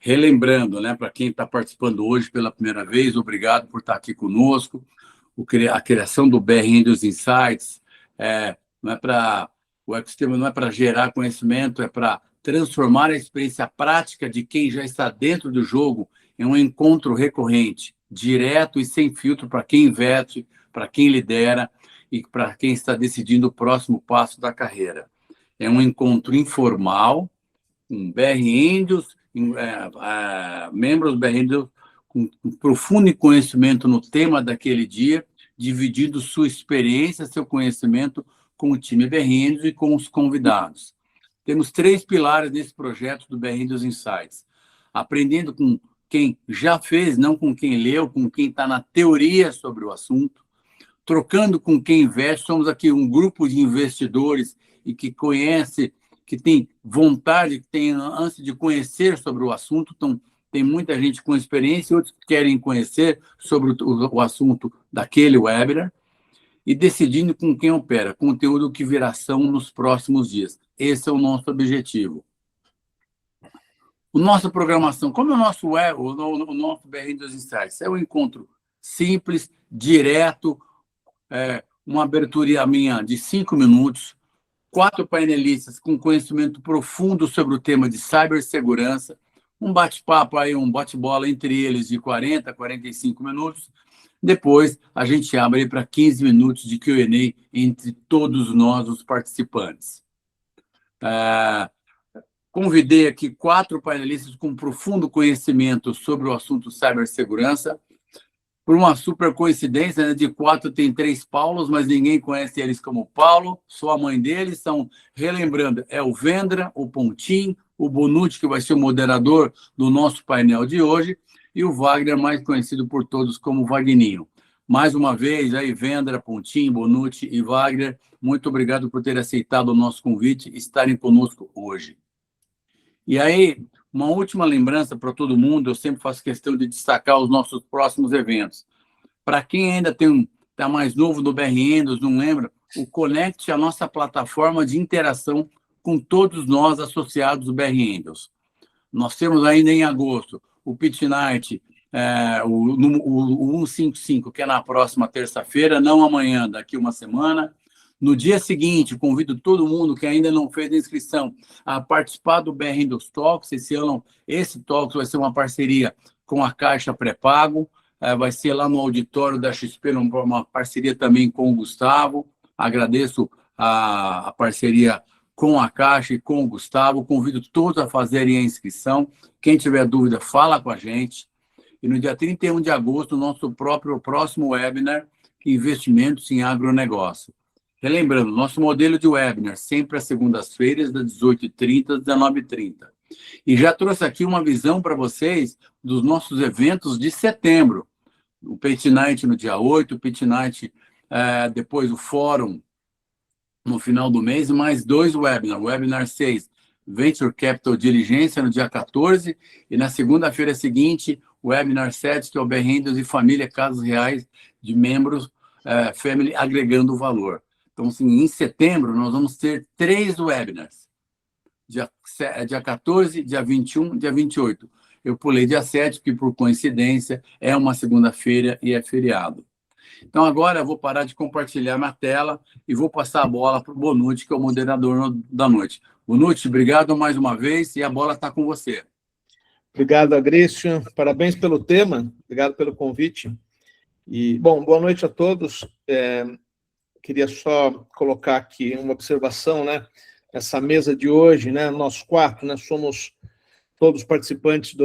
Relembrando, né, para quem está participando hoje pela primeira vez, obrigado por estar aqui conosco. A criação do BR Windows Insights não é para o ecossistema, não é para gerar conhecimento, é para transformar a experiência prática de quem já está dentro do jogo em um encontro recorrente, direto e sem filtro para quem investe, para quem lidera e para quem está decidindo o próximo passo da carreira. É um encontro informal, com BR Índios, membros do BR Índios com profundo conhecimento no tema daquele dia, dividindo sua experiência, seu conhecimento com o time BR Índios e com os convidados. Temos 3 pilares nesse projeto do BR Índios Insights. Aprendendo com quem já fez, não com quem leu, com quem está na teoria sobre o assunto. Trocando com quem investe. Somos aqui um grupo de investidores e que conhece, que tem vontade, que tem ânsia de conhecer sobre o assunto. Então, tem muita gente com experiência e outros que querem conhecer sobre o assunto daquele webinar. E decidindo com quem opera, conteúdo que virá ação nos próximos dias. Esse é o nosso objetivo. A nossa programação, como é o nosso web, o nosso BR Windows Insights, é um encontro simples, direto, uma abertura minha de 5 minutos, 4 painelistas com conhecimento profundo sobre o tema de cibersegurança, um bate-papo aí, um bate-bola entre eles de 40 a 45 minutos. Depois, a gente abre para 15 minutos de Q&A entre todos nós, os participantes. Convidei aqui 4 painelistas com profundo conhecimento sobre o assunto cibersegurança. Por uma super coincidência, né, de 4 tem 3 Paulos, mas ninguém conhece eles como Paulo, só a mãe deles. São, relembrando, é o Vendra, o Pontim, o Bonucci, que vai ser o moderador do nosso painel de hoje, e o Wagner, mais conhecido por todos como Vagninho. Mais uma vez, aí, Vendra, Pontim, Bonucci e Wagner, muito obrigado por ter aceitado o nosso convite e estarem conosco hoje. E aí, uma última lembrança para todo mundo, eu sempre faço questão de destacar os nossos próximos eventos. Para quem ainda está mais novo do BR Windows, não lembra, o Connect é a nossa plataforma de interação com todos nós associados do BR Windows. Nós temos ainda em agosto o Pitch Night, o 155, que é na próxima terça-feira, não amanhã, daqui uma semana. No dia seguinte, convido todo mundo que ainda não fez a inscrição a participar do BR Windows Talks. Esse ano, esse Talks vai ser uma parceria com a Caixa Pré-Pago, vai ser lá no auditório da XP, uma parceria também com o Gustavo. Agradeço a parceria com a Caixa e com o Gustavo. Convido todos a fazerem a inscrição. Quem tiver dúvida, fala com a gente. E no dia 31 de agosto, o nosso próximo webinar, Investimentos em Agronegócio. Relembrando, nosso modelo de webinar, sempre às segundas-feiras, das 18h30 às 19h30. E já trouxe aqui uma visão para vocês dos nossos eventos de setembro. O Pitch Night no dia 8, o Pitch Night, depois o Fórum no final do mês, e mais 2 webinars. Webinar 6, Venture Capital Diligência, no dia 14, e na segunda-feira seguinte, o Webinar 7, que é o BR Windows e Família, casos reais de membros, Family, agregando valor. Então, assim, em setembro, nós vamos ter 3 webinars. Dia 14, dia 21, dia 28. Eu pulei dia 7, porque, por coincidência, é uma segunda-feira e é feriado. Então, agora eu vou parar de compartilhar minha tela e vou passar a bola para o Bonucci, que é o moderador da noite. Bonucci, obrigado mais uma vez e a bola está com você. Obrigado, Agrício. Parabéns pelo tema. Obrigado pelo convite. E, bom, boa noite a todos. Queria só colocar aqui uma observação, né? Essa mesa de hoje, né? Nós 4, né? Somos todos participantes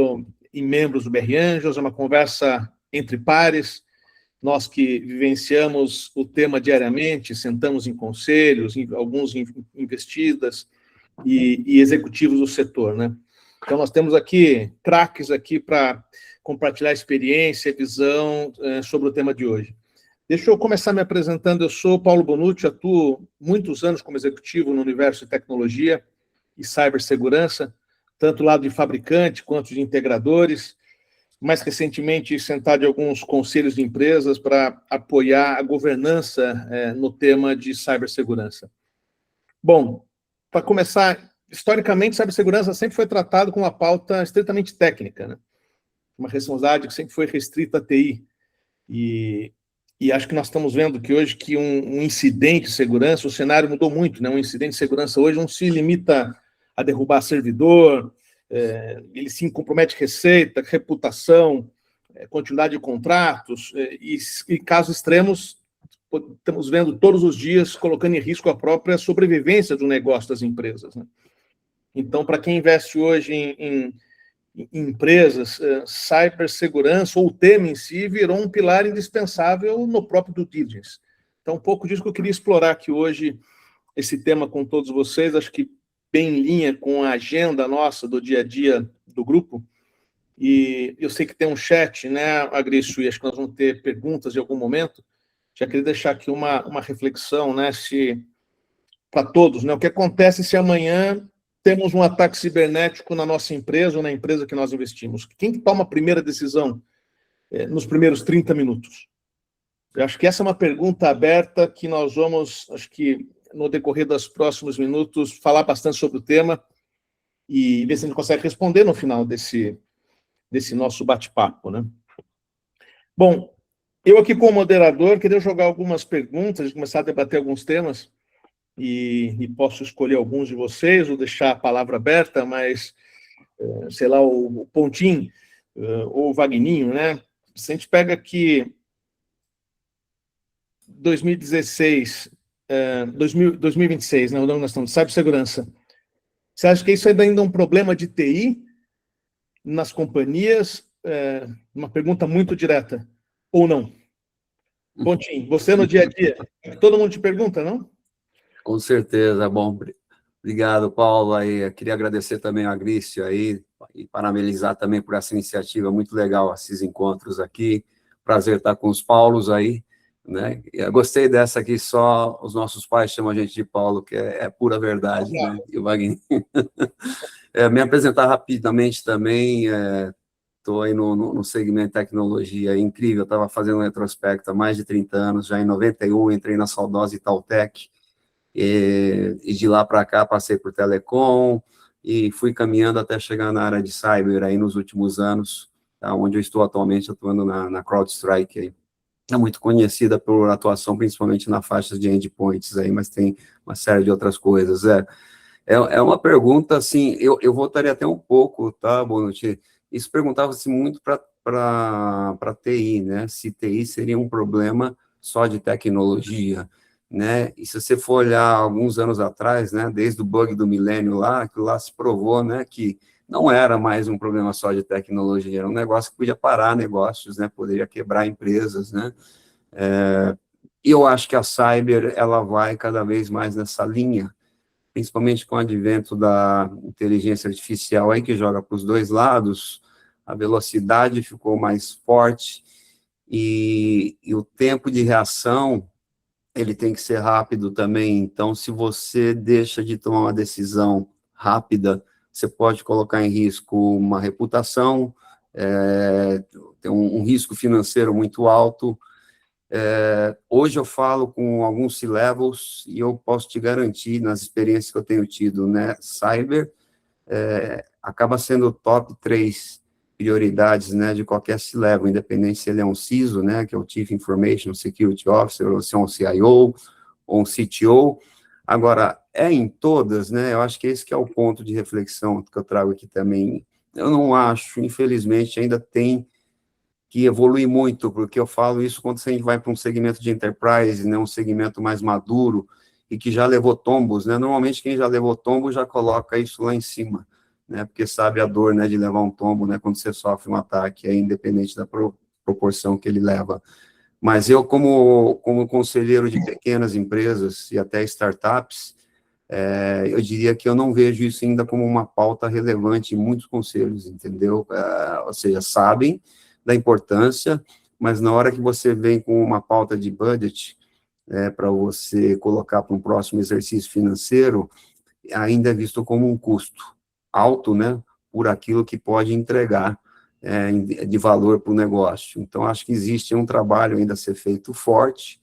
e membros do BR Angels, é uma conversa entre pares. Nós que vivenciamos o tema diariamente, sentamos em conselhos, alguns investidas e executivos do setor, né? Então, nós temos aqui craques aqui para compartilhar experiência e visão sobre o tema de hoje. Deixa eu começar me apresentando. Eu sou Paulo Bonucci, atuo muitos anos como executivo no universo de tecnologia e cibersegurança, tanto do lado de fabricante quanto de integradores. Mais recentemente, sentado em alguns conselhos de empresas para apoiar a governança no tema de cibersegurança. Bom, para começar, historicamente, cibersegurança sempre foi tratado como uma pauta estritamente técnica, né? Uma responsabilidade que sempre foi restrita à TI. E acho que nós estamos vendo que hoje que um incidente de segurança, o cenário mudou muito, né? Um incidente de segurança hoje não se limita a derrubar servidor, ele sim compromete receita, reputação, continuidade de contratos, e casos extremos estamos vendo todos os dias colocando em risco a própria sobrevivência do negócio das empresas, né? Então, para quem investe hoje em empresas, cibersegurança, ou o tema em si, virou um pilar indispensável no próprio due diligence. Então, um pouco disso que eu queria explorar aqui hoje, esse tema com todos vocês, acho que bem em linha com a agenda nossa do dia a dia do grupo. E eu sei que tem um chat, né, Agrício, e acho que nós vamos ter perguntas em algum momento. Já queria deixar aqui uma reflexão, né, para todos, né, o que acontece se amanhã temos um ataque cibernético na nossa empresa ou na empresa que nós investimos? Quem toma a primeira decisão nos primeiros 30 minutos? Eu acho que essa é uma pergunta aberta que nós vamos, acho que no decorrer dos próximos minutos, falar bastante sobre o tema e ver se a gente consegue responder no final desse nosso bate-papo, né? Bom, eu aqui como moderador queria jogar algumas perguntas, começar a debater alguns temas, e posso escolher alguns de vocês ou deixar a palavra aberta, mas, sei lá, o Pontim ou o Vagninho, né? Se a gente pega aqui 2016, 2026, né? Nós estamos de cibersegurança. Você acha que isso ainda é um problema de TI nas companhias? Uma pergunta muito direta, ou não? Pontim, você no dia a dia, todo mundo te pergunta, não? Com certeza, bom, obrigado, Paulo, aí, eu queria agradecer também a Agrício aí, e parabenizar também por essa iniciativa, muito legal esses encontros aqui, prazer estar com os Paulos aí, né, eu gostei dessa aqui, só os nossos pais chamam a gente de Paulo, que é pura verdade, né, e o Wagner. Me apresentar rapidamente também, estou aí no segmento de tecnologia, incrível, estava fazendo um retrospecto há mais de 30 anos, já em 91, entrei na saudosa Itautec, e de lá para cá passei por telecom e fui caminhando até chegar na área de cyber aí nos últimos anos, tá, onde eu estou atualmente atuando na CrowdStrike aí. É muito conhecida por atuação principalmente na faixa de endpoints aí, mas tem uma série de outras coisas. É uma pergunta, assim, eu voltaria até um pouco, tá, Bonucci? Isso perguntava-se muito para TI, né? Se TI seria um problema só de tecnologia, né? E se você for olhar alguns anos atrás, né, desde o bug do milênio lá, aquilo lá se provou, né, que não era mais um problema só de tecnologia, era um negócio que podia parar negócios, né, poderia quebrar empresas, né? E eu acho que a cyber, ela vai cada vez mais nessa linha, principalmente com o advento da inteligência artificial aí, que joga para os dois lados, a velocidade ficou mais forte, e o tempo de reação ele tem que ser rápido também, então se você deixa de tomar uma decisão rápida, você pode colocar em risco uma reputação, tem um risco financeiro muito alto. Hoje eu falo com alguns C-levels e eu posso te garantir, nas experiências que eu tenho tido, né, cyber acaba sendo o top 3 prioridades, né, de qualquer C-level, independente se ele é um CISO, né, que é o Chief Information Security Officer, ou se é um CIO, ou um CTO. Agora, em todas, né, eu acho que esse que é o ponto de reflexão que eu trago aqui também. Eu não acho, infelizmente, ainda tem que evoluir muito, porque eu falo isso quando a gente vai para um segmento de enterprise, né, um segmento mais maduro, e que já levou tombos, né, normalmente quem já levou tombo já coloca isso lá em cima, né, porque sabe a dor, né, de levar um tombo, né, quando você sofre um ataque, independente da proporção que ele leva. Mas eu, como conselheiro de pequenas empresas e até startups, eu diria que eu não vejo isso ainda como uma pauta relevante em muitos conselhos, entendeu? Ou seja, sabem da importância, mas na hora que você vem com uma pauta de budget, para você colocar para um próximo exercício financeiro, ainda é visto como um custo alto, né, por aquilo que pode entregar de valor para o negócio. Então, acho que existe um trabalho ainda a ser feito forte,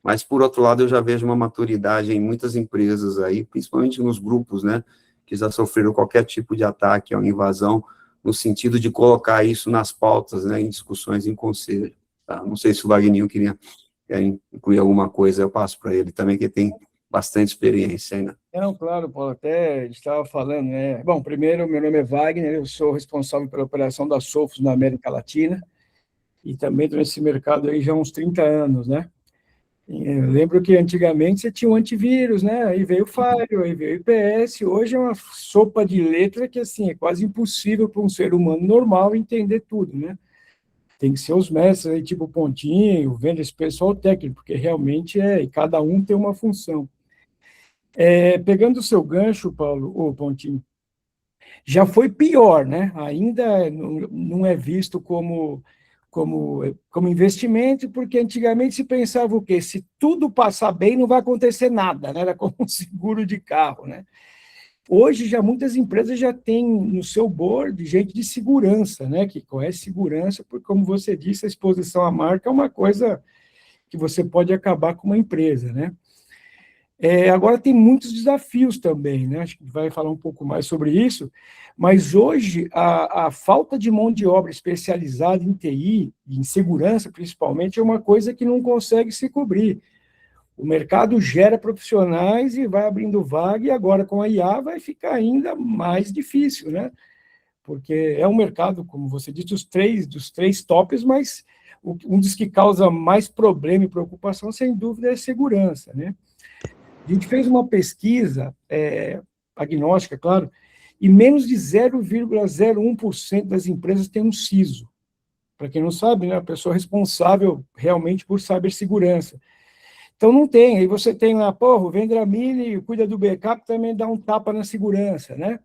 mas, por outro lado, eu já vejo uma maturidade em muitas empresas aí, principalmente nos grupos, né, que já sofreram qualquer tipo de ataque ou invasão, no sentido de colocar isso nas pautas, né, em discussões em conselho. Tá? Não sei se o Wagninho quer incluir alguma coisa, eu passo para ele também, que tem bastante experiência ainda. Não, claro, Paulo, até estava falando, né? Bom, primeiro, meu nome é Wagner, eu sou responsável pela operação da Sofos na América Latina, e também estou nesse mercado aí já há uns 30 anos, né? Eu lembro que antigamente você tinha um antivírus, né? Aí veio o Firewall, aí veio o IPS, hoje é uma sopa de letra que, assim, é quase impossível para um ser humano normal entender tudo, né? Tem que ser os mestres aí, tipo Pontinho, vendo esse pessoal técnico, porque realmente e cada um tem uma função. Pegando o seu gancho, Paulo, ou Pontinho, já foi pior, né? Ainda não é visto como investimento, porque antigamente se pensava o quê? Se tudo passar bem, não vai acontecer nada, né? Era como um seguro de carro, né? Hoje, já muitas empresas já têm no seu board gente de segurança, né? Que conhece segurança, porque, como você disse, a exposição à marca é uma coisa que você pode acabar com uma empresa, né? Agora tem muitos desafios também, né? Acho que vai falar um pouco mais sobre isso, mas hoje a falta de mão de obra especializada em TI, em segurança principalmente, é uma coisa que não consegue se cobrir. O mercado gera profissionais e vai abrindo vaga, e agora com a IA vai ficar ainda mais difícil, né? Porque é um mercado, como você disse, dos três tops, mas um dos que causa mais problema e preocupação, sem dúvida, é a segurança, né? A gente fez uma pesquisa agnóstica, claro, e menos de 0,01% das empresas tem um CISO. Para quem não sabe, né, a pessoa responsável realmente por cibersegurança. Então, não tem. Aí você tem lá, o Vendramini cuida do backup, também dá um tapa na segurança, né?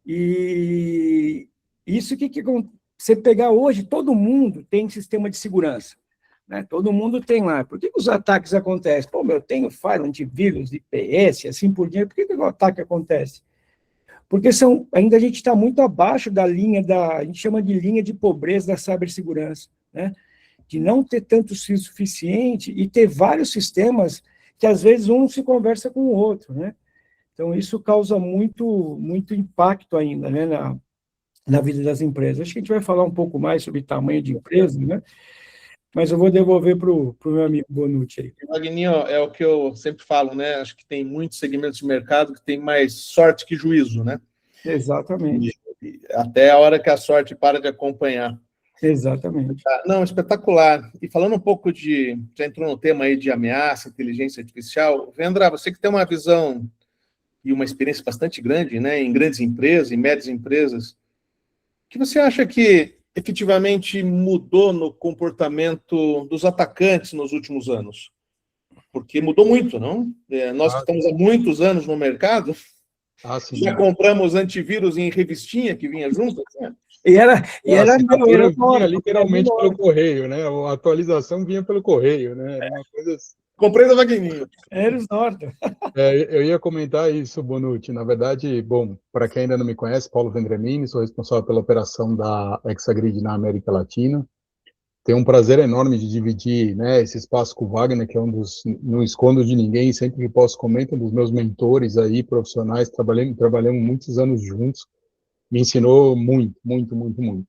E isso que você pegar hoje, todo mundo tem sistema de segurança. Né? Todo mundo tem lá. Por que os ataques acontecem? Eu tenho firewall, antivírus, IPS, assim por diante. Por que o ataque acontece? Porque ainda a gente está muito abaixo da linha a gente chama de linha de pobreza da cibersegurança, né? De não ter tanto CISO suficiente e ter vários sistemas que, às vezes, um se conversa com o outro, né? Então, isso causa muito, muito impacto ainda, né, na vida das empresas. Acho que a gente vai falar um pouco mais sobre tamanho de empresa, né? Mas eu vou devolver para o meu amigo Bonucci aí. Wagninho, é o que eu sempre falo, né? Acho que tem muitos segmentos de mercado que tem mais sorte que juízo, né? Exatamente. Até a hora que a sorte para de acompanhar. Exatamente. Não, espetacular. E falando um pouco já entrou no tema aí de ameaça, inteligência artificial, Vendra, você que tem uma visão e uma experiência bastante grande, né, em grandes empresas, em médias empresas, o que você acha que efetivamente mudou no comportamento dos atacantes nos últimos anos? Porque mudou muito, não? Nós que estamos há muitos anos no mercado, já compramos antivírus em revistinha que vinha junto, né? Era vinha literalmente pelo correio, né? A atualização vinha pelo correio, né? Era uma coisa assim. Comprei da Wagninho. Era os Norton. Eu ia comentar isso, Bonucci. Na verdade, bom, para quem ainda não me conhece, Paulo Vendramini, sou responsável pela operação da Exagrid na América Latina. Tenho um prazer enorme de dividir, né, esse espaço com o Wagner, que é não escondo de ninguém, sempre que posso comento, um dos meus mentores aí, profissionais, trabalhamos muitos anos juntos, me ensinou muito, muito, muito, muito.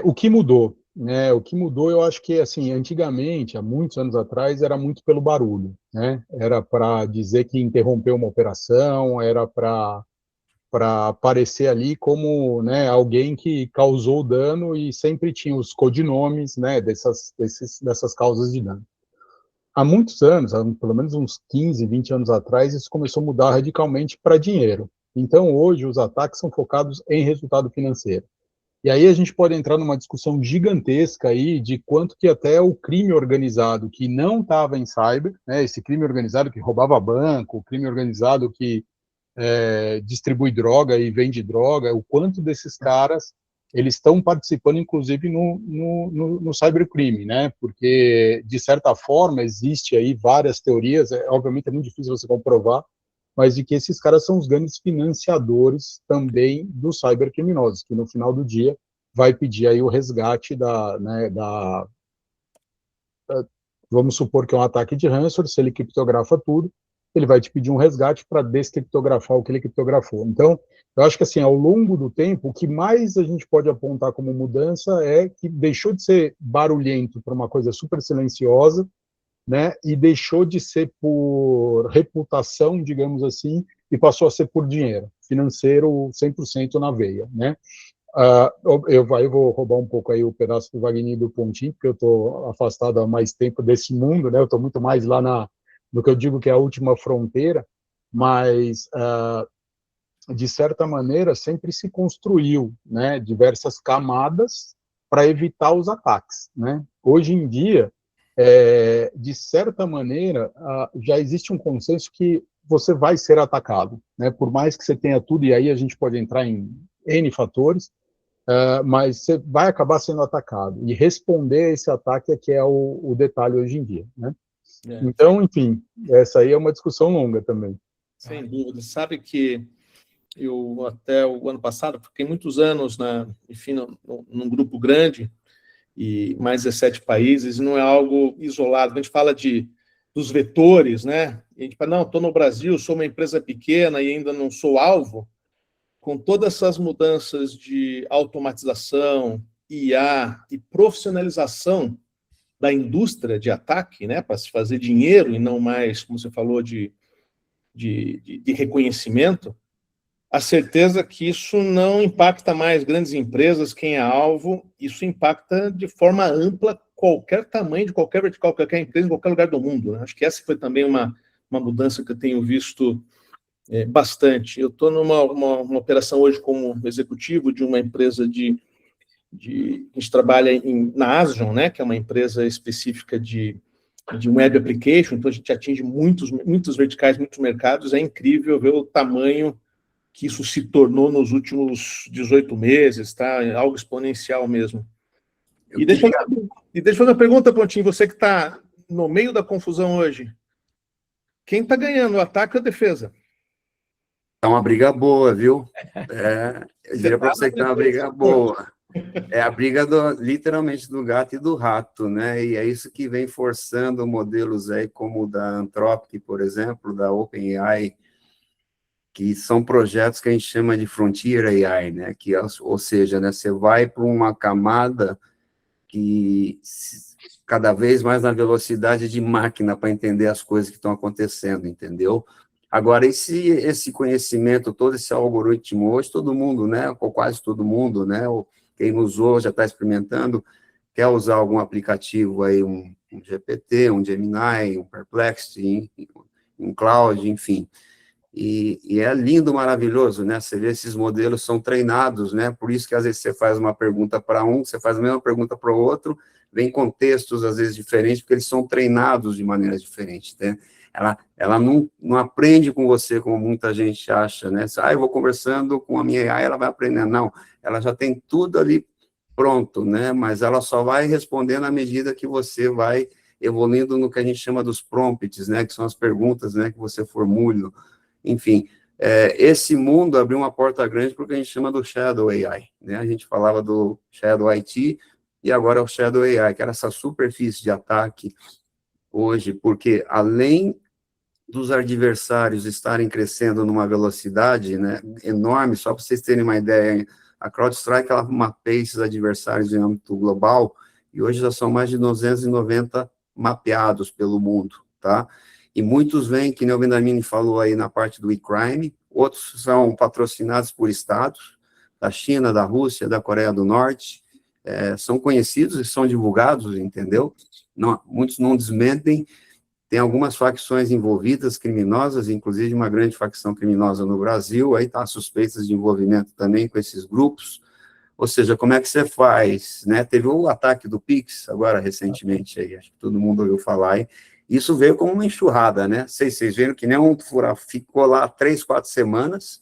O que mudou? Né? O que mudou, eu acho que, assim, antigamente, há muitos anos atrás, era muito pelo barulho, né? Era para dizer que interrompeu uma operação, era para aparecer ali como, né, alguém que causou dano, e sempre tinha os codinomes, né, dessas causas de dano. Há muitos anos, há pelo menos uns 15, 20 anos atrás, isso começou a mudar radicalmente para dinheiro. Então, hoje, os ataques são focados em resultado financeiro. E aí a gente pode entrar numa discussão gigantesca aí de quanto que até o crime organizado que não estava em cyber, né, esse crime organizado que roubava banco, o crime organizado que distribui droga e vende droga, o quanto desses caras eles estão participando, inclusive, no cybercrime, né? Porque, de certa forma, existe aí várias teorias, obviamente é muito difícil você comprovar, mas de que esses caras são os grandes financiadores também dos cybercriminosos, que no final do dia vai pedir aí o resgate vamos supor que é um ataque de ransomware, se ele criptografa tudo, ele vai te pedir um resgate para descriptografar o que ele criptografou. Então, eu acho que, assim, ao longo do tempo, o que mais a gente pode apontar como mudança é que deixou de ser barulhento para uma coisa super silenciosa, né, e deixou de ser por reputação, digamos assim, e passou a ser por dinheiro, financeiro 100% na veia, né. Eu vou roubar um pouco aí o pedaço do Wagner e do Pontinho, porque eu estou afastado há mais tempo desse mundo, né, eu estou muito mais lá no que eu digo que é a última fronteira, mas, de certa maneira, sempre se construiu, né, diversas camadas para evitar os ataques, né. Hoje em dia, de certa maneira, já existe um consenso que você vai ser atacado, né? Por mais que você tenha tudo, e aí a gente pode entrar em N fatores, mas você vai acabar sendo atacado. E responder a esse ataque é que é o detalhe hoje em dia, né? Então, enfim, essa aí é uma discussão longa também. Sem dúvida. Sabe que eu, até o ano passado, fiquei muitos anos, enfim, num grupo grande, e mais 17 países, não é algo isolado. A gente fala dos vetores, né? E a gente fala, não, estou no Brasil, sou uma empresa pequena e ainda não sou alvo. Com todas essas mudanças de automatização, IA e profissionalização da indústria de ataque, né, para se fazer dinheiro e não mais, como você falou, de reconhecimento, a certeza que isso não impacta mais grandes empresas, quem é alvo, isso impacta de forma ampla qualquer tamanho, de qualquer vertical, qualquer empresa, em qualquer lugar do mundo, né? Acho que essa foi também uma mudança que eu tenho visto bastante. Eu estou numa operação hoje como executivo de uma empresa a gente trabalha na Asion, né, que é uma empresa específica de web application, então a gente atinge muitos verticais, muitos mercados, é incrível ver o tamanho que isso se tornou nos últimos 18 meses, tá? Algo exponencial mesmo. E deixa eu fazer uma pergunta, Pontinho, você que está no meio da confusão hoje, quem está ganhando, o ataque ou a defesa? É uma briga boa, viu? Eu diria para você que é uma briga boa. É a briga, literalmente, do gato e do rato, né? E é isso que vem forçando modelos aí como o da Anthropic, por exemplo, da OpenAI, que são projetos que a gente chama de Frontier AI, né? Que, ou seja, né, você vai para uma camada que cada vez mais na velocidade de máquina para entender as coisas que estão acontecendo, entendeu? Agora, esse conhecimento, todo esse algoritmo, hoje todo mundo, né, ou quase todo mundo, né, ou quem usou, já está experimentando, quer usar algum aplicativo aí, um GPT, um Gemini, um Perplexity, um Cloud, enfim. E é lindo, maravilhoso, né? Você vê esses modelos são treinados, né? Por isso que às vezes você faz uma pergunta para um, você faz a mesma pergunta para o outro, vem contextos às vezes diferentes, porque eles são treinados de maneira diferente, né? Ela não aprende com você como muita gente acha, né? Eu vou conversando com a minha AI, ela vai aprendendo. Não, ela já tem tudo ali pronto, né? Mas ela só vai respondendo à medida que você vai evoluindo no que a gente chama dos prompts, né? Que são as perguntas, né? Que você formula. Enfim, esse mundo abriu uma porta grande para o que a gente chama do Shadow AI, né? A gente falava do Shadow IT e agora é o Shadow AI, que era essa superfície de ataque hoje, porque além dos adversários estarem crescendo numa velocidade, né, enorme, só para vocês terem uma ideia, a CrowdStrike ela mapeia esses adversários em âmbito global e hoje já são mais de 290 mapeados pelo mundo, tá? E muitos vêm, que nem o Vendramini falou aí na parte do e-crime, outros são patrocinados por estados, da China, da Rússia, da Coreia do Norte, são conhecidos e são divulgados, entendeu? Muitos não desmentem, tem algumas facções envolvidas, criminosas, inclusive uma grande facção criminosa no Brasil, aí está suspeitas de envolvimento também com esses grupos, ou seja, como é que você faz, né? Teve o ataque do Pix, agora recentemente, aí, acho que todo mundo ouviu falar aí. Isso veio como uma enxurrada, né? Vocês viram que nem um furacão, ficou lá 3, 4 semanas,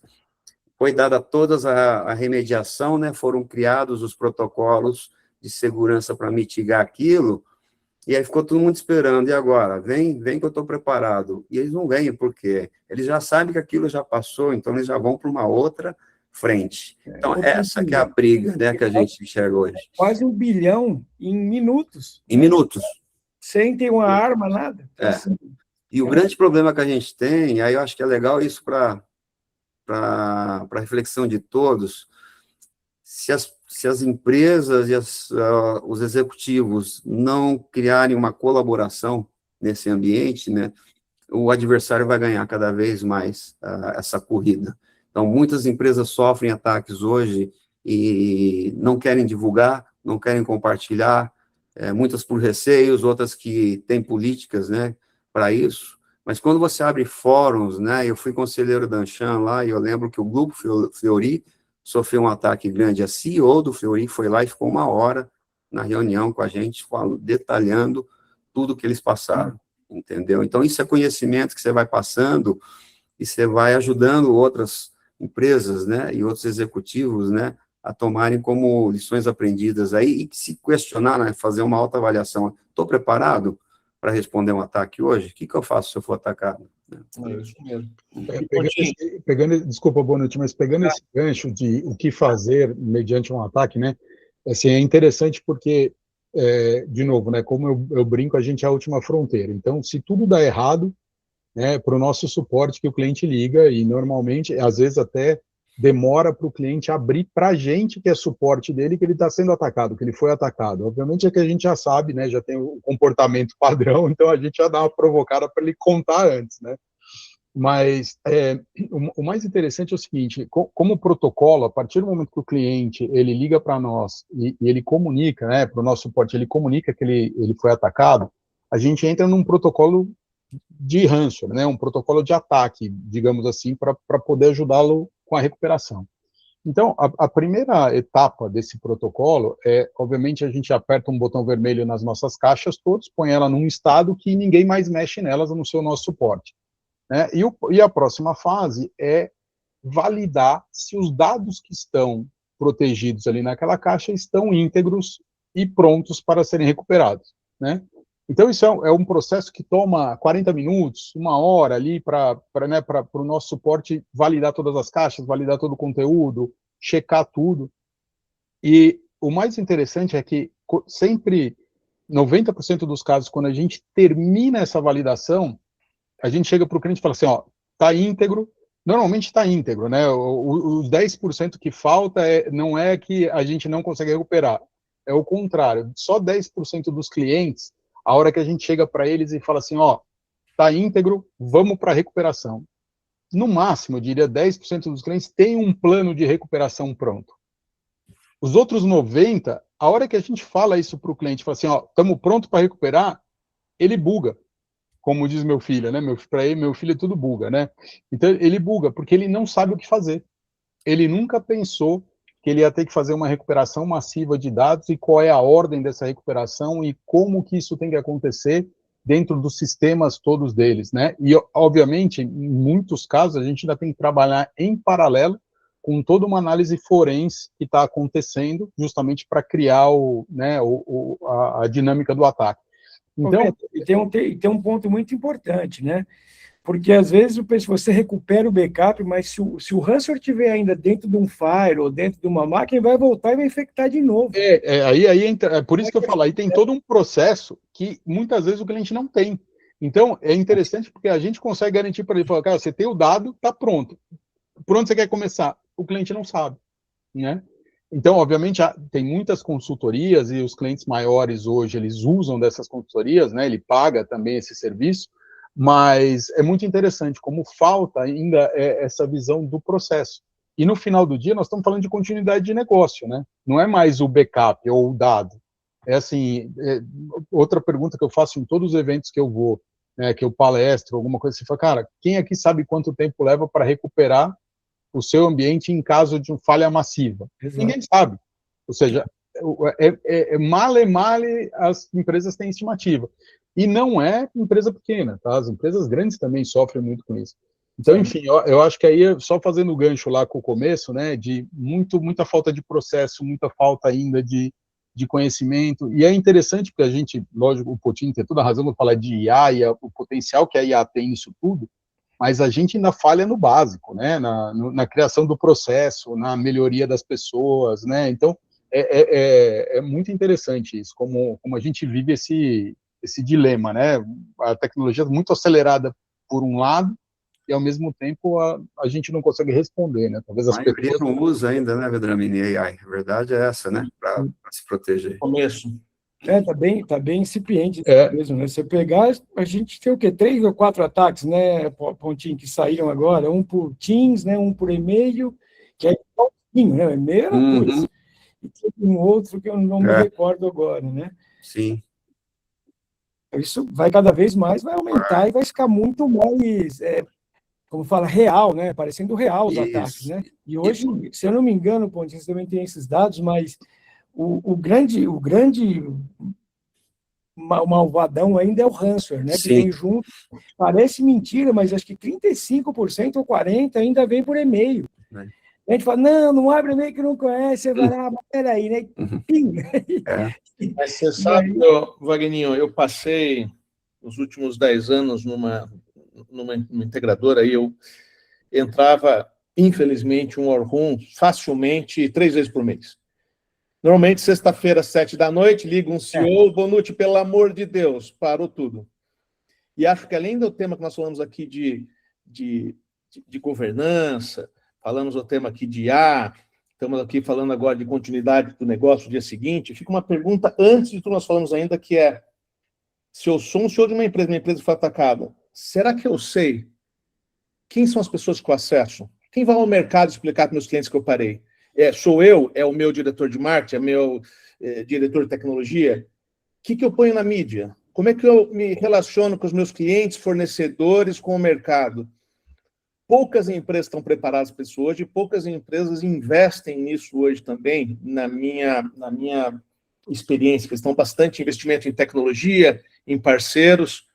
foi dada toda a remediação, né? Foram criados os protocolos de segurança para mitigar aquilo, e aí ficou todo mundo esperando, e agora? Vem que eu estou preparado. E eles não vêm, porque eles já sabem que aquilo já passou, então eles já vão para uma outra frente. Então, essa que é a briga, né, que a gente enxerga hoje. Quase 1 bilhão em minutos. Em minutos. Sem ter uma arma, nada. Então, assim, E o grande problema que a gente tem, aí eu acho que é legal isso para reflexão de todos, se as empresas e os executivos não criarem uma colaboração nesse ambiente, né, o adversário vai ganhar cada vez mais essa corrida. Então, muitas empresas sofrem ataques hoje e não querem divulgar, não querem compartilhar, muitas por receios, outras que têm políticas, né, para isso. Mas quando você abre fóruns, né, eu fui conselheiro da Anshan lá, e eu lembro que o Grupo Fleury sofreu um ataque grande. A CEO do Fleury foi lá e ficou 1 hora na reunião com a gente, detalhando tudo que eles passaram, entendeu? Então, isso é conhecimento que você vai passando e você vai ajudando outras empresas, né, e outros executivos, né, a tomarem como lições aprendidas aí e se questionar, né, fazer uma autoavaliação. Estou preparado para responder um ataque hoje? O que eu faço se eu for atacado? É isso mesmo. Desculpa, boa noite, mas pegando esse gancho de o que fazer mediante um ataque, né? Assim, é interessante porque, de novo, né? Como eu brinco, a gente é a última fronteira. Então, se tudo dá errado, né, para o nosso suporte que o cliente liga, e normalmente, às vezes até demora para o cliente abrir para a gente, que é suporte dele, que ele está sendo atacado, que ele foi atacado. Obviamente é que a gente já sabe, né, já tem o comportamento padrão, então a gente já dá uma provocada para ele contar antes, né? Mas o mais interessante é o seguinte, como protocolo, a partir do momento que o cliente ele liga para nós e ele comunica, né, para o nosso suporte, ele comunica que ele foi atacado, a gente entra num protocolo de ransomware, né, um protocolo de ataque, digamos assim, para poder ajudá-lo com a recuperação. Então, a primeira etapa desse protocolo obviamente, a gente aperta um botão vermelho nas nossas caixas todos, põe ela num estado que ninguém mais mexe nelas, a não ser o nosso suporte. Né? E a próxima fase é validar se os dados que estão protegidos ali naquela caixa estão íntegros e prontos para serem recuperados. Né? Então, isso é um processo que toma 40 minutos, 1 hora ali para o nosso suporte validar todas as caixas, validar todo o conteúdo, checar tudo. E o mais interessante é que sempre, 90% dos casos, quando a gente termina essa validação, a gente chega para o cliente e fala assim, ó, está íntegro, normalmente está íntegro, né? Os 10% que falta não é que a gente não consegue recuperar, é o contrário, só 10% dos clientes, a hora que a gente chega para eles e fala assim, ó, está íntegro, vamos para a recuperação. No máximo, eu diria 10% dos clientes têm um plano de recuperação pronto. Os outros 90%, a hora que a gente fala isso para o cliente, fala assim, ó, estamos prontos para recuperar, ele buga. Como diz meu filho, né? Para ele, meu filho é tudo buga, né? Então, ele buga, porque ele não sabe o que fazer. Ele nunca pensou que ele ia ter que fazer uma recuperação massiva de dados e qual é a ordem dessa recuperação e como que isso tem que acontecer dentro dos sistemas todos deles, né? E, obviamente, em muitos casos, a gente ainda tem que trabalhar em paralelo com toda uma análise forense que está acontecendo, justamente para criar a dinâmica do ataque. Então, tem um ponto muito importante, né? Porque, às vezes, você recupera o backup, mas se o ransomware estiver ainda dentro de um file ou dentro de uma máquina, ele vai voltar e vai infectar de novo. Por isso que eu falo, aí tem todo um processo que, muitas vezes, o cliente não tem. Então, é interessante porque a gente consegue garantir para ele, falar, cara, você tem o dado, está pronto. Por onde você quer começar? O cliente não sabe, né? Então, obviamente, tem muitas consultorias e os clientes maiores hoje, eles usam dessas consultorias, né? Ele paga também esse serviço, mas é muito interessante como falta ainda essa visão do processo. E no final do dia, nós estamos falando de continuidade de negócio, né? Não é mais o backup ou o dado. É assim, outra pergunta que eu faço em todos os eventos que eu vou, né, que eu palestro, alguma coisa assim, fala, cara, quem aqui sabe quanto tempo leva para recuperar o seu ambiente em caso de uma falha massiva? Exato. Ninguém sabe. Ou seja, male as empresas têm estimativa. E não é empresa pequena, tá? As empresas grandes também sofrem muito com isso. Então, enfim, eu acho que aí, só fazendo o gancho lá com o começo, né, de muita falta de processo, muita falta ainda de conhecimento, e é interessante porque a gente, lógico, o Potinho tem toda a razão de falar de IA e o potencial que a IA tem nisso tudo, mas a gente ainda falha no básico, né, na criação do processo, na melhoria das pessoas, né, então é muito interessante isso, como a gente vive esse dilema, né? A tecnologia é muito acelerada por um lado, e ao mesmo tempo a gente não consegue responder, né? Talvez A as maioria pessoas... não usa ainda, né, Vedramini, AI. A verdade é essa, né? Para se proteger. Começo. Tá bem incipiente É. mesmo, né? Você pegar, a gente tem o quê? 3 ou 4 ataques, né, Pontinho, que saíram agora, um por Teams, né, um por e-mail, que é igualzinho, né? E-mail era putz. E tem um outro que eu não me recordo agora, né? Sim. Isso vai cada vez mais, vai aumentar e vai ficar muito mais, como fala, real, né? Parecendo real os ataques, né? E hoje, se eu não me engano, Pontinho, você também tem esses dados, mas o grande malvadão ainda é o ransomware, né? Que Sim. vem junto. Parece mentira, mas acho que 35% ou 40% ainda vem por e-mail. A gente fala, não abre e-mail que não conhece, você vai lá, mas peraí, né? Pim. Mas você sabe, Wagninho, eu passei os últimos 10 anos numa integradora e eu entrava, infelizmente, um War Room facilmente 3 vezes por mês. Normalmente, sexta-feira, 7 da noite, liga um CEO, Bonucci, pelo amor de Deus, parou tudo. E acho que além do tema que nós falamos aqui de governança, falamos do tema aqui de IA, estamos aqui falando agora de continuidade do negócio no dia seguinte, fica uma pergunta antes de tudo nós falamos ainda, que é, se eu sou um senhor de uma empresa que foi atacada, será que eu sei quem são as pessoas que eu acesso? Quem vai ao mercado explicar para meus clientes que eu parei? Sou eu? É o meu diretor de marketing? É o meu diretor de tecnologia? O que eu ponho na mídia? Como é que eu me relaciono com os meus clientes, fornecedores, com o mercado? Poucas empresas estão preparadas para isso hoje, poucas empresas investem nisso hoje também, na minha experiência, que estão bastante investimento em tecnologia, em parceiros,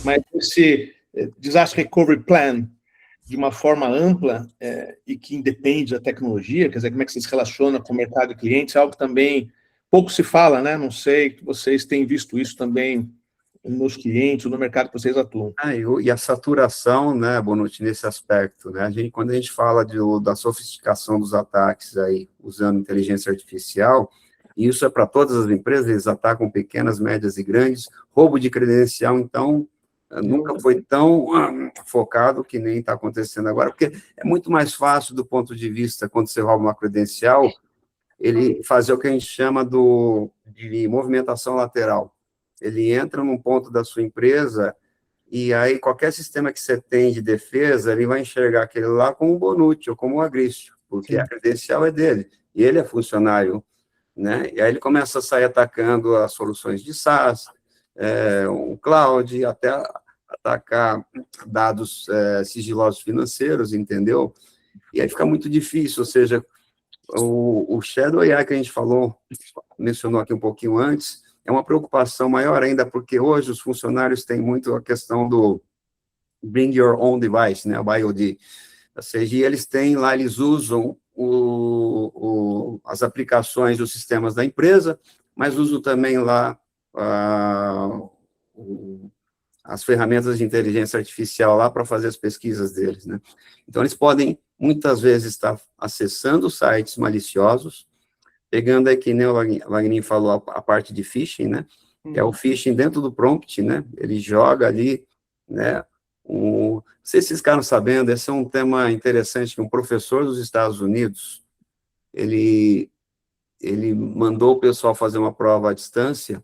mas esse Disaster Recovery Plan, de uma forma ampla e que independe da tecnologia, quer dizer, como é que você se relaciona com o mercado de clientes, é algo que também pouco se fala, né? Não sei que vocês têm visto isso também nos clientes, no mercado que vocês atuam. E a saturação, né, Bonucci, nesse aspecto, né? Quando a gente fala da sofisticação dos ataques aí, usando inteligência artificial, e isso é para todas as empresas, eles atacam pequenas, médias e grandes, roubo de credencial, então, nunca foi tão focado que nem está acontecendo agora, porque é muito mais fácil do ponto de vista, quando você rouba uma credencial, ele fazer o que a gente chama de movimentação lateral. Ele entra num ponto da sua empresa e aí qualquer sistema que você tem de defesa, ele vai enxergar aquele lá como um Bonucci ou como um Agrício, porque a credencial é dele, e ele é funcionário, né? E aí ele começa a sair atacando as soluções de SaaS, um cloud, até atacar dados sigilosos financeiros, entendeu? E aí fica muito difícil, ou seja, o Shadow AI que a gente mencionou aqui um pouquinho antes, é uma preocupação maior ainda, porque hoje os funcionários têm muito a questão do bring your own device, né, o BioD, ou seja, eles usam as aplicações dos sistemas da empresa, mas usam também lá as ferramentas de inteligência artificial lá para fazer as pesquisas deles, né? Então, eles podem, muitas vezes, estar acessando sites maliciosos, pegando aí, que nem o Wagner falou, a parte de phishing, né? Que é o phishing dentro do prompt, né? Ele joga ali, né? Não sei se vocês ficaram sabendo, esse é um tema interessante, que um professor dos Estados Unidos, ele mandou o pessoal fazer uma prova à distância,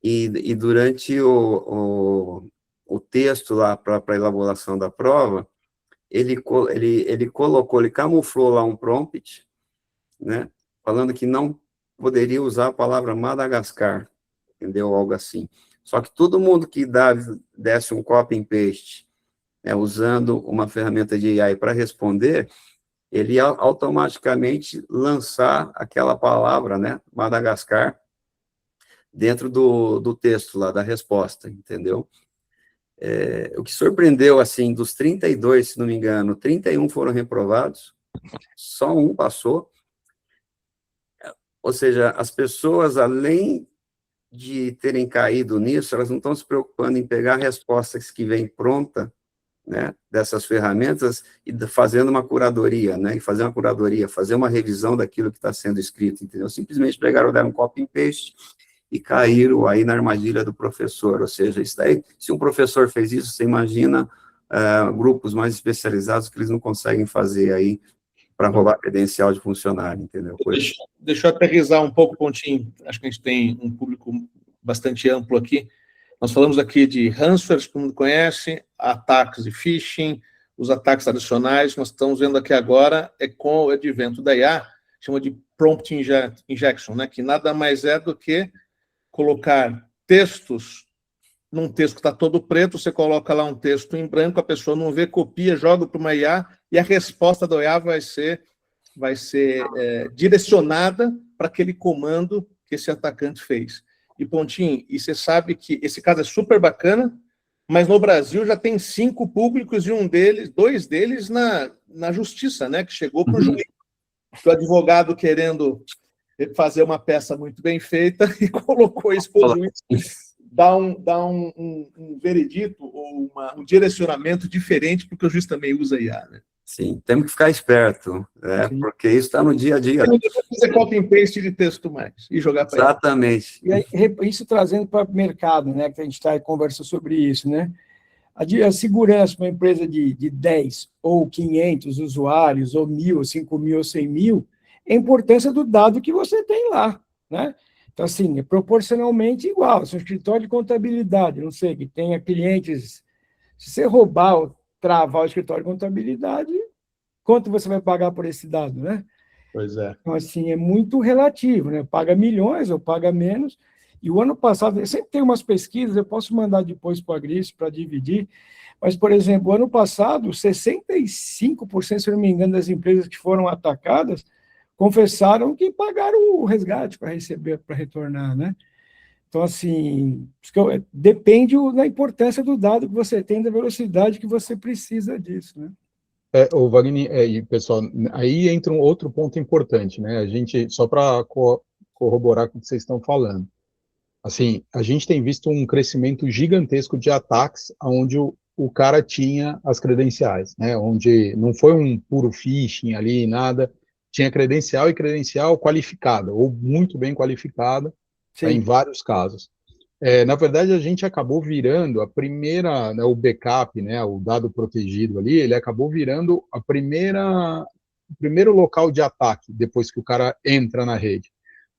e durante o texto lá para a elaboração da prova, ele camuflou lá um prompt, né, falando que não poderia usar a palavra Madagascar, entendeu? Algo assim. Só que todo mundo que desse um copy and paste, usando uma ferramenta de AI para responder, ele ia automaticamente lançar aquela palavra, né, Madagascar, dentro do texto lá, da resposta, entendeu? O que surpreendeu, assim, dos 32, se não me engano, 31 foram reprovados, só um passou. Ou seja, as pessoas, além de terem caído nisso, elas não estão se preocupando em pegar respostas que vêm pronta, né, dessas ferramentas, e fazendo uma curadoria, né, fazer uma revisão daquilo que está sendo escrito, entendeu? Simplesmente pegaram, deram um copy and paste, e caíram aí na armadilha do professor. Ou seja, isso daí, se um professor fez isso, você imagina grupos mais especializados que eles não conseguem fazer aí para roubar credencial de funcionário, entendeu? Deixa eu aterrissar um pouco, Pontinho. Acho que a gente tem um público bastante amplo aqui. Nós falamos aqui de ransomware, que todo mundo conhece, ataques de phishing, os ataques adicionais. Nós estamos vendo aqui agora, com o advento da IA, chama de prompt injection, né? Que nada mais é do que colocar textos num texto que está todo preto, você coloca lá um texto em branco, a pessoa não vê, copia, joga para uma IA, e a resposta da IA vai ser direcionada para aquele comando que esse atacante fez. E, Pontinho, e você sabe que esse caso é super bacana, mas no Brasil já tem 5 públicos e 2 deles na justiça, né, que chegou para o juiz. O advogado querendo fazer uma peça muito bem feita e colocou isso para o juiz dar um veredito ou um direcionamento diferente, porque o juiz também usa IA, né? Sim, temos que ficar esperto, porque isso está no dia a dia. Não dá fazer copy and paste de texto mais e jogar para Exatamente. E aí, isso trazendo para o mercado, né, que a gente está conversando sobre isso, né? A segurança para uma empresa de 10 ou 500 usuários, ou 1.000, ou 5.000, ou 100.000, é a importância do dado que você tem lá, né? Então, assim, é proporcionalmente igual. Se um escritório de contabilidade, não sei, que tenha clientes, se você roubar ou travar o escritório de contabilidade, quanto você vai pagar por esse dado, né? Pois é. Então, assim, é muito relativo, né? Paga milhões ou paga menos. E o ano passado, eu sempre tem umas pesquisas, eu posso mandar depois para o Agrício para dividir, mas, por exemplo, o ano passado, 65%, se eu não me engano, das empresas que foram atacadas confessaram que pagaram o resgate para receber, para retornar, né? Então, assim, depende da importância do dado que você tem, da velocidade que você precisa disso, né? O Wagner, e pessoal, aí entra um outro ponto importante, né? A gente, só para corroborar com o que vocês estão falando, assim, a gente tem visto um crescimento gigantesco de ataques onde o cara tinha as credenciais, né? Onde não foi um puro phishing ali, nada, tinha credencial e credencial qualificada, ou muito bem qualificada, em vários casos. Na verdade, a gente acabou virando a primeira, né, o backup, né, o dado protegido ali, ele acabou virando o primeiro local de ataque, depois que o cara entra na rede.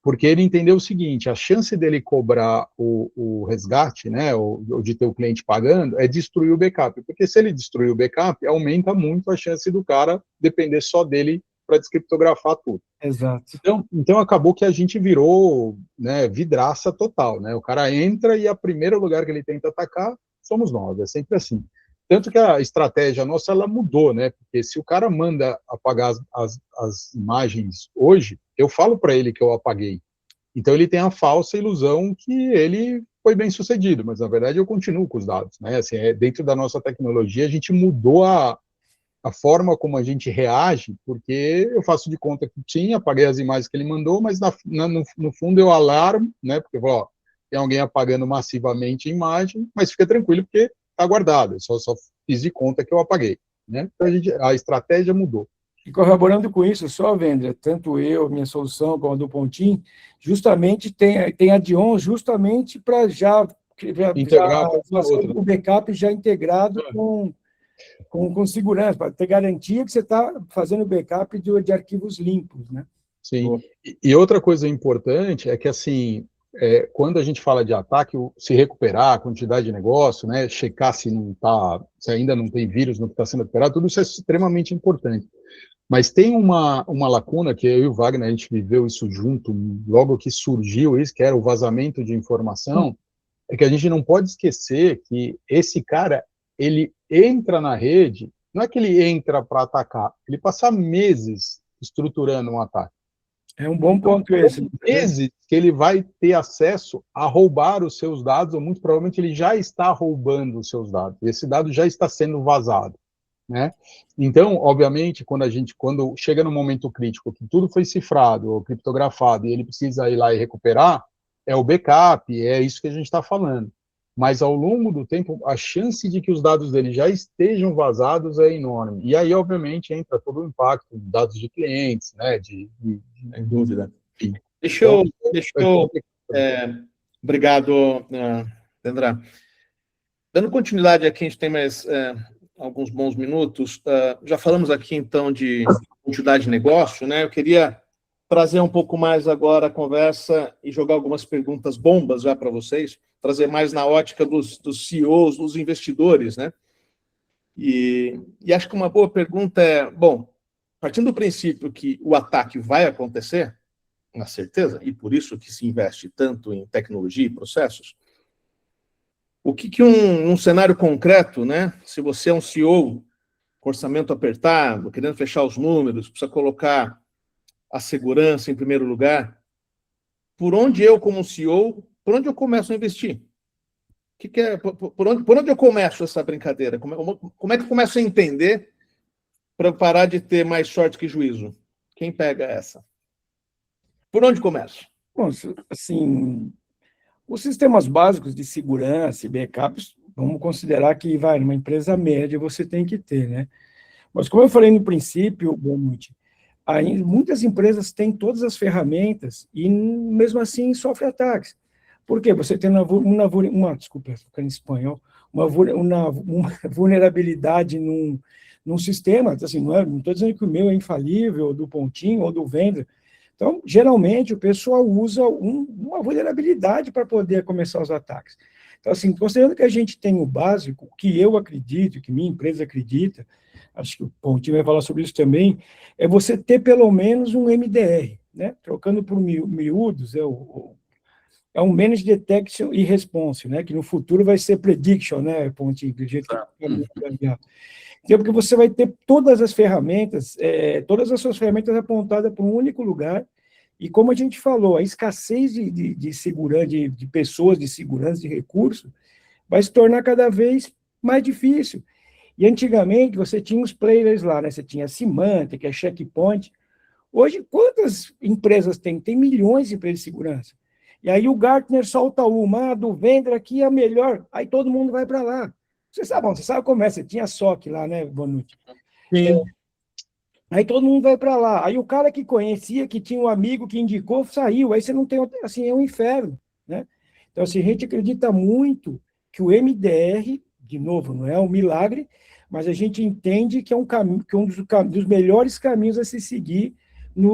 Porque ele entendeu o seguinte, a chance dele cobrar o resgate, né, ou de ter o cliente pagando, é destruir o backup. Porque se ele destruir o backup, aumenta muito a chance do cara depender só dele para descriptografar tudo. Exato. Então acabou que a gente virou, né, vidraça total, né? O cara entra e o primeiro lugar que ele tenta atacar somos nós, é sempre assim. Tanto que a estratégia nossa, ela mudou, né? Porque se o cara manda apagar as imagens hoje, eu falo para ele que eu apaguei. Então ele tem a falsa ilusão que ele foi bem sucedido, mas na verdade eu continuo com os dados, né? Assim, dentro da nossa tecnologia, a gente mudou a forma como a gente reage, porque eu faço de conta que tinha, apaguei as imagens que ele mandou, mas no fundo eu alarmo, né, porque ó, tem alguém apagando massivamente a imagem, mas fica tranquilo porque está guardado, eu só fiz de conta que eu apaguei, né? Então a estratégia mudou. E corroborando com isso, só, Vendra, tanto eu, minha solução, como a do Pontinho, justamente tem a Dion justamente para já Integrar o backup já integrado com segurança, para ter garantia que você está fazendo backup de arquivos limpos, né? Sim. E outra coisa importante é que, assim, quando a gente fala de ataque, se recuperar a quantidade de negócio, né, checar se ainda não tem vírus no que está sendo recuperado, tudo isso é extremamente importante. Mas tem uma lacuna que eu e o Wagner, a gente viveu isso junto, logo que surgiu isso, que era o vazamento de informação, é que a gente não pode esquecer que esse cara, ele entra na rede, não é que ele entra para atacar, ele passa meses estruturando um ataque. É um bom ponto esse. Meses que ele vai ter acesso a roubar os seus dados, ou muito provavelmente ele já está roubando os seus dados, esse dado já está sendo vazado, né? Então, obviamente, quando chega no momento crítico, que tudo foi cifrado ou criptografado, e ele precisa ir lá e recuperar, é o backup, é isso que a gente está falando. Mas, ao longo do tempo, a chance de que os dados dele já estejam vazados é enorme. E aí, obviamente, entra todo o impacto de dados de clientes, né, de dúvida. Enfim. Deixa eu Obrigado, André. Dando continuidade aqui, a gente tem mais alguns bons minutos. Já falamos aqui, então, de continuidade de negócio, né? Eu queria trazer um pouco mais agora a conversa e jogar algumas perguntas bombas já para vocês, trazer mais na ótica dos CEOs, dos investidores, né? E acho que uma boa pergunta é, bom, partindo do princípio que o ataque vai acontecer, na certeza, e por isso que se investe tanto em tecnologia e processos, o que um cenário concreto, né? Se você é um CEO com orçamento apertado, querendo fechar os números, precisa colocar a segurança em primeiro lugar, por onde eu, como CEO, por onde eu começo a investir? Por onde eu começo essa brincadeira? Como é que eu começo a entender para parar de ter mais sorte que juízo? Quem pega essa? Por onde começo? Bom, assim, os sistemas básicos de segurança e backups, vamos considerar que, numa empresa média você tem que ter, né? Mas, como eu falei no princípio, Bonucci, muitas empresas têm todas as ferramentas e, mesmo assim, sofrem ataques. Por quê? Você tem desculpa, estou em espanhol, uma vulnerabilidade num sistema, assim, não estou dizendo que o meu é infalível, do Pontinho ou do Vendor. Então, geralmente, o pessoal usa uma vulnerabilidade para poder começar os ataques. Então, assim, considerando que a gente tem o básico, que eu acredito, que minha empresa acredita, acho que o Pontinho vai falar sobre isso também, é você ter pelo menos um MDR, né? Trocando por miúdos, é um Managed Detection e Response, né? Que no futuro vai ser Prediction, né, Pontinho? Do jeito que porque você vai ter todas as ferramentas, todas as suas ferramentas apontadas para um único lugar, e como a gente falou, a escassez de segurança, de pessoas, de segurança, de recursos, vai se tornar cada vez mais difícil. E antigamente você tinha os players lá, né? Você tinha a Symantec, a Checkpoint. Hoje, quantas empresas tem? Tem milhões de empresas de segurança. E aí o Gartner solta uma, do Vendor aqui é a melhor, aí todo mundo vai para lá. Você sabe como é, você tinha SOC lá, né, Bonucci? Sim. Aí todo mundo vai para lá. Aí o cara que conhecia, que tinha um amigo que indicou, saiu. Aí você não tem, assim, é um inferno, né? Então, assim, a gente acredita muito que o MDR, de novo, não é um milagre, mas a gente entende que é um caminho, que é um dos melhores caminhos a se seguir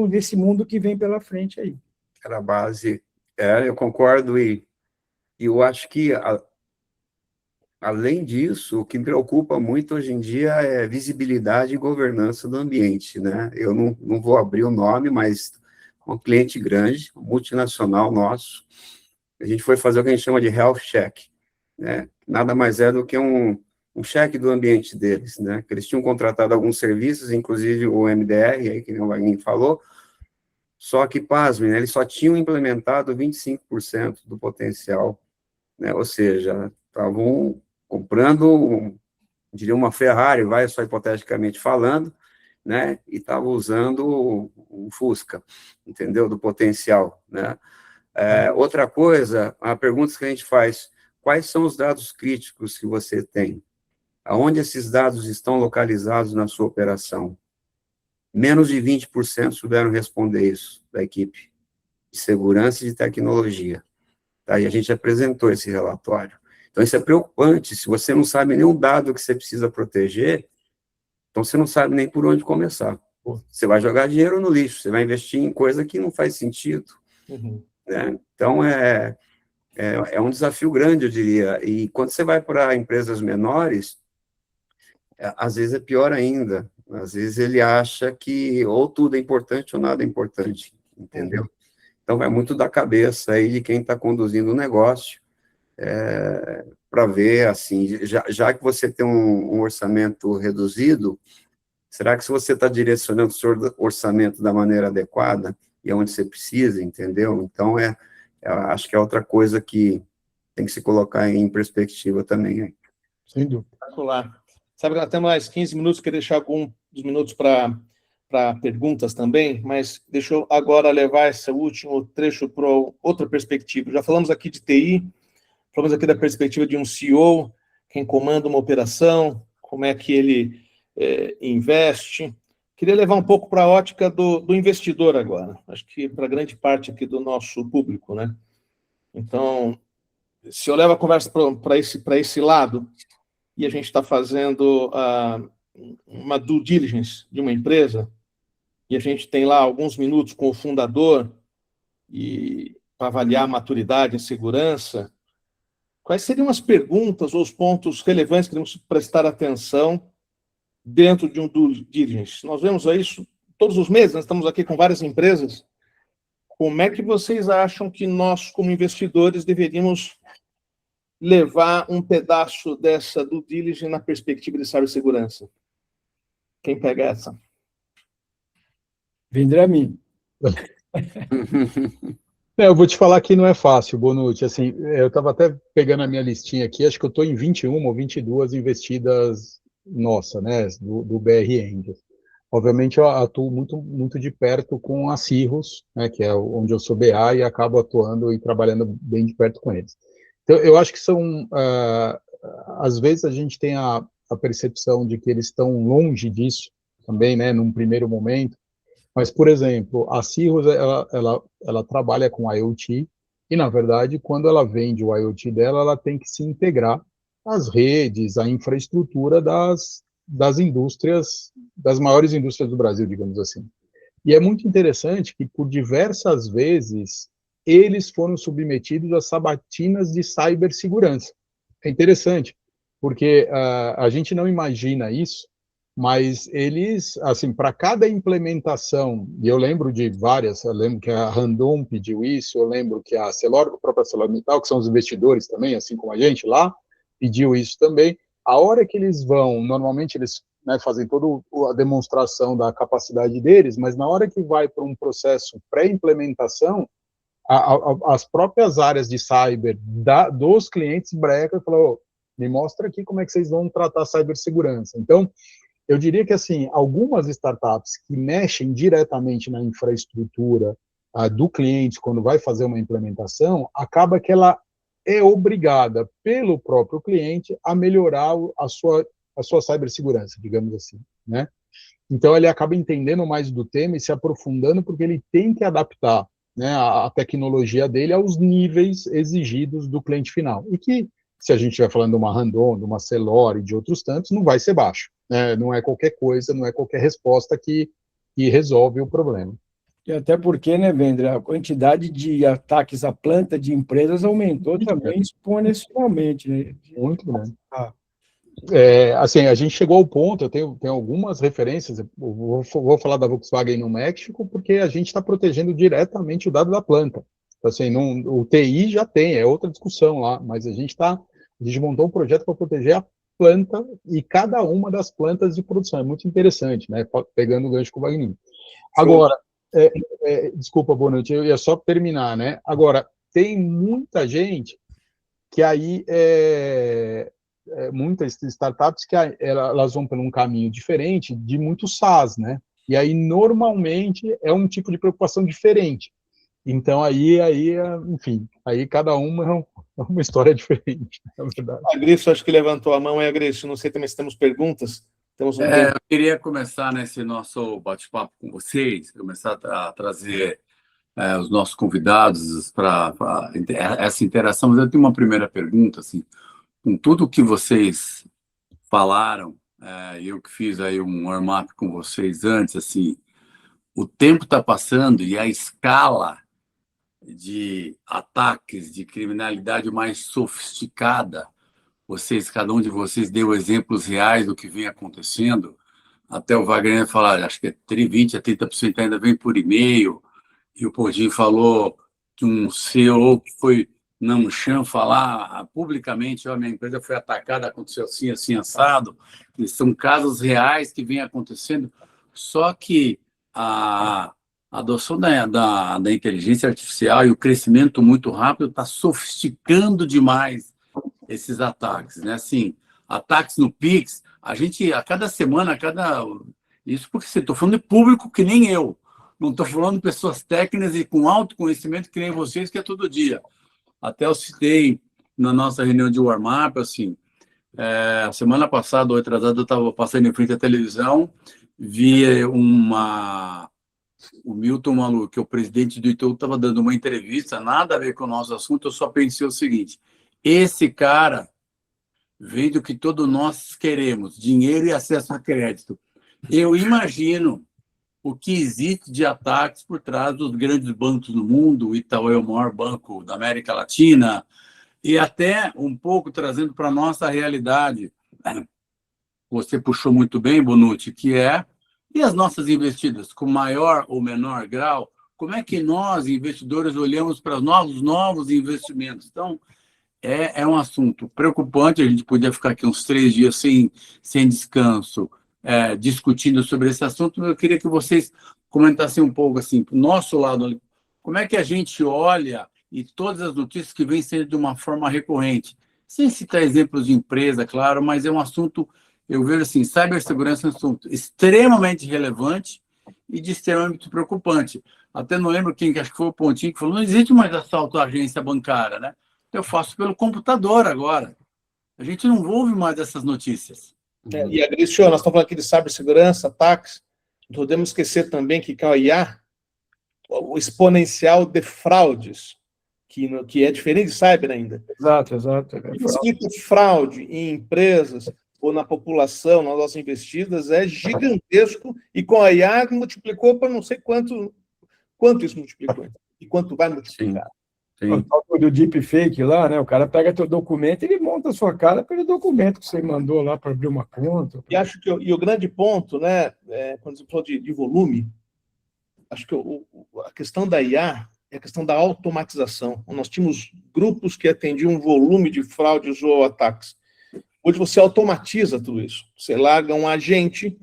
nesse mundo que vem pela frente aí. Era a base. Eu concordo e eu acho que além disso, o que me preocupa muito hoje em dia é visibilidade e governança do ambiente, né? Eu não vou abrir o nome, mas um cliente grande, um multinacional nosso, a gente foi fazer o que a gente chama de health check, né? Nada mais é do que um check do ambiente deles, né? Que eles tinham contratado alguns serviços, inclusive o MDR, aí que o Wagner falou, só que, pasmem, né? Eles só tinham implementado 25% do potencial, né? Ou seja, estavam comprando, diria uma Ferrari, vai só hipoteticamente falando, né, e estava usando o Fusca, entendeu, do potencial, né. Outra coisa, a pergunta que a gente faz, quais são os dados críticos que você tem? Aonde esses dados estão localizados na sua operação? Menos de 20% souberam responder isso, da equipe de segurança e de tecnologia. Tá? E a gente apresentou esse relatório. Então, isso é preocupante. Se você não sabe nenhum dado que você precisa proteger, então você não sabe nem por onde começar. Você vai jogar dinheiro no lixo, você vai investir em coisa que não faz sentido. Uhum. Né? Então, é um desafio grande, eu diria. E quando você vai para empresas menores, às vezes é pior ainda. Às vezes ele acha que ou tudo é importante ou nada é importante, entendeu? Então, vai muito da cabeça aí de quem está conduzindo o negócio, para ver, assim, já que você tem um orçamento reduzido, será que se você está direcionando o seu orçamento da maneira adequada e onde você precisa, entendeu? Então, acho que é outra coisa que tem que se colocar em perspectiva também. Sem dúvida. Sabe que nós temos mais 15 minutos, queria deixar alguns minutos para perguntas também, mas deixa eu agora levar esse último trecho para outra perspectiva. Já falamos aqui de TI, falamos aqui da perspectiva de um CEO, quem comanda uma operação, como é que ele investe. Queria levar um pouco para a ótica do investidor agora, acho que para grande parte aqui do nosso público, né? Então, se eu levo a conversa para esse lado, e a gente está fazendo uma due diligence de uma empresa, e a gente tem lá alguns minutos com o fundador, e para avaliar a maturidade e segurança, quais seriam as perguntas ou os pontos relevantes que devemos prestar atenção dentro de um due diligence? Nós vemos isso todos os meses, nós estamos aqui com várias empresas. Como é que vocês acham que nós, como investidores, deveríamos levar um pedaço dessa due diligence na perspectiva de cibersegurança? Quem pega essa? Vendramin. Eu vou te falar que não é fácil, Bonucci. Assim, eu estava até pegando a minha listinha aqui, acho que eu estou em 21 ou 22 investidas nossa, né, do BR Angels. Obviamente, eu atuo muito de perto com a Cirrus, né, que é onde eu sou BA, e acabo atuando e trabalhando bem de perto com eles. Então, eu acho que são, às vezes a gente tem a percepção de que eles estão longe disso também, né, num primeiro momento. Mas, por exemplo, a Cirrus, ela trabalha com IoT, e, na verdade, quando ela vende o IoT dela, ela tem que se integrar às redes, à infraestrutura das indústrias, das maiores indústrias do Brasil, digamos assim. E é muito interessante que, por diversas vezes, eles foram submetidos a sabatinas de cibersegurança. É interessante, porque a gente não imagina isso, mas eles, assim, para cada implementação, e eu lembro de várias, eu lembro que a Randon pediu isso, eu lembro que a própria ArcelorMittal, que são os investidores também, assim como a gente lá, pediu isso também. A hora que eles vão, normalmente eles, né, fazem toda a demonstração da capacidade deles, mas na hora que vai para um processo pré-implementação, as próprias áreas de cyber dos clientes brecam e falam, me mostra aqui como é que vocês vão tratar a cibersegurança. Então, eu diria que, assim, algumas startups que mexem diretamente na infraestrutura do cliente quando vai fazer uma implementação, acaba que ela é obrigada pelo próprio cliente a melhorar a sua cibersegurança, digamos assim, né? Então, ele acaba entendendo mais do tema e se aprofundando porque ele tem que adaptar, né, a tecnologia dele aos níveis exigidos do cliente final. E que, se a gente estiver falando de uma Randon, de uma Celor e de outros tantos, não vai ser baixo. Né? Não é qualquer coisa, não é qualquer resposta que resolve o problema. E até porque, né, Vendra, a quantidade de ataques à planta de empresas aumentou também exponencialmente. Né? Muito grande. Assim, a gente chegou ao ponto, eu tenho algumas referências, eu vou falar da Volkswagen no México, porque a gente está protegendo diretamente o dado da planta. Assim, o TI já tem, é outra discussão lá, mas a gente montou um projeto para proteger a planta e cada uma das plantas de produção. É muito interessante, né? Pegando o gancho com o Wagner. Agora, desculpa, boa noite, eu ia só terminar, né? Agora, tem muita gente que aí muitas startups que elas vão por um caminho diferente de muito SaaS, né? E aí, normalmente, é um tipo de preocupação diferente. Então, enfim, aí cada uma é uma história diferente, na verdade. A Grício, acho que levantou a mão, a Grício, não sei também se temos perguntas. Temos eu queria começar nesse nosso bate-papo com vocês, começar a trazer os nossos convidados para essa interação, mas eu tenho uma primeira pergunta, assim, com tudo que vocês falaram, eu que fiz aí um warm-up com vocês antes, assim, o tempo está passando e a escala de ataques, de criminalidade mais sofisticada, cada um de vocês deu exemplos reais do que vem acontecendo, até o Wagner falar, acho que 20% a 30% ainda vem por e-mail, e o Podinho falou que um CEO que foi na Mchan falar publicamente, minha empresa foi atacada, aconteceu assim, assim, assado. São casos reais que vêm acontecendo, só que a adoção da inteligência artificial e o crescimento muito rápido está sofisticando demais esses ataques, né? Assim, ataques no Pix, a gente, a cada semana, isso porque você estou falando de público que nem eu, não estou falando de pessoas técnicas e com alto conhecimento que nem vocês, que é todo dia. Até eu citei na nossa reunião de warm-up, assim, semana passada ou atrasada, eu estava passando em frente à televisão, vi uma O Milton Maluco, que é o presidente do Itaú, estava dando uma entrevista, nada a ver com o nosso assunto, eu só pensei o seguinte, esse cara vende o que todos nós queremos, dinheiro e acesso a crédito. Eu imagino o que existe de ataques por trás dos grandes bancos do mundo, o Itaú é o maior banco da América Latina, e até um pouco trazendo para a nossa realidade. Você puxou muito bem, Bonucci, que é, e as nossas investidas, com maior ou menor grau, como é que nós, investidores, olhamos para os novos investimentos? Então, é um assunto preocupante, a gente podia ficar aqui uns 3 dias sem descanso, discutindo sobre esse assunto, mas eu queria que vocês comentassem um pouco, assim, do nosso lado, como é que a gente olha e todas as notícias que vêm sendo de uma forma recorrente, sem citar exemplos de empresa, claro, mas é um assunto, eu vejo assim, cibersegurança é um assunto extremamente relevante e de extremamente preocupante. Até não lembro quem, que acho que foi o Pontinho, que falou, não existe mais assalto à agência bancária, né? Eu faço pelo computador agora. A gente não ouve mais dessas notícias. E, Agrício, nós estamos falando aqui de cibersegurança, ataques, não podemos esquecer também que com a IA, o exponencial de fraudes, que é diferente de cyber ainda. Exato. Escrito fraude em empresas ou na população, nas nossas investidas, é gigantesco, e com a IA multiplicou para não sei quanto isso multiplicou, e quanto vai multiplicar. Sim. O tal do deepfake lá, né? O cara pega teu documento e ele monta a sua cara pelo documento que você mandou lá para abrir uma conta. E acho que o grande ponto, né, quando você falou de volume, acho que a questão da IA é a questão da automatização. Nós tínhamos grupos que atendiam um volume de fraudes ou ataques. Hoje você automatiza tudo isso. Você larga um agente,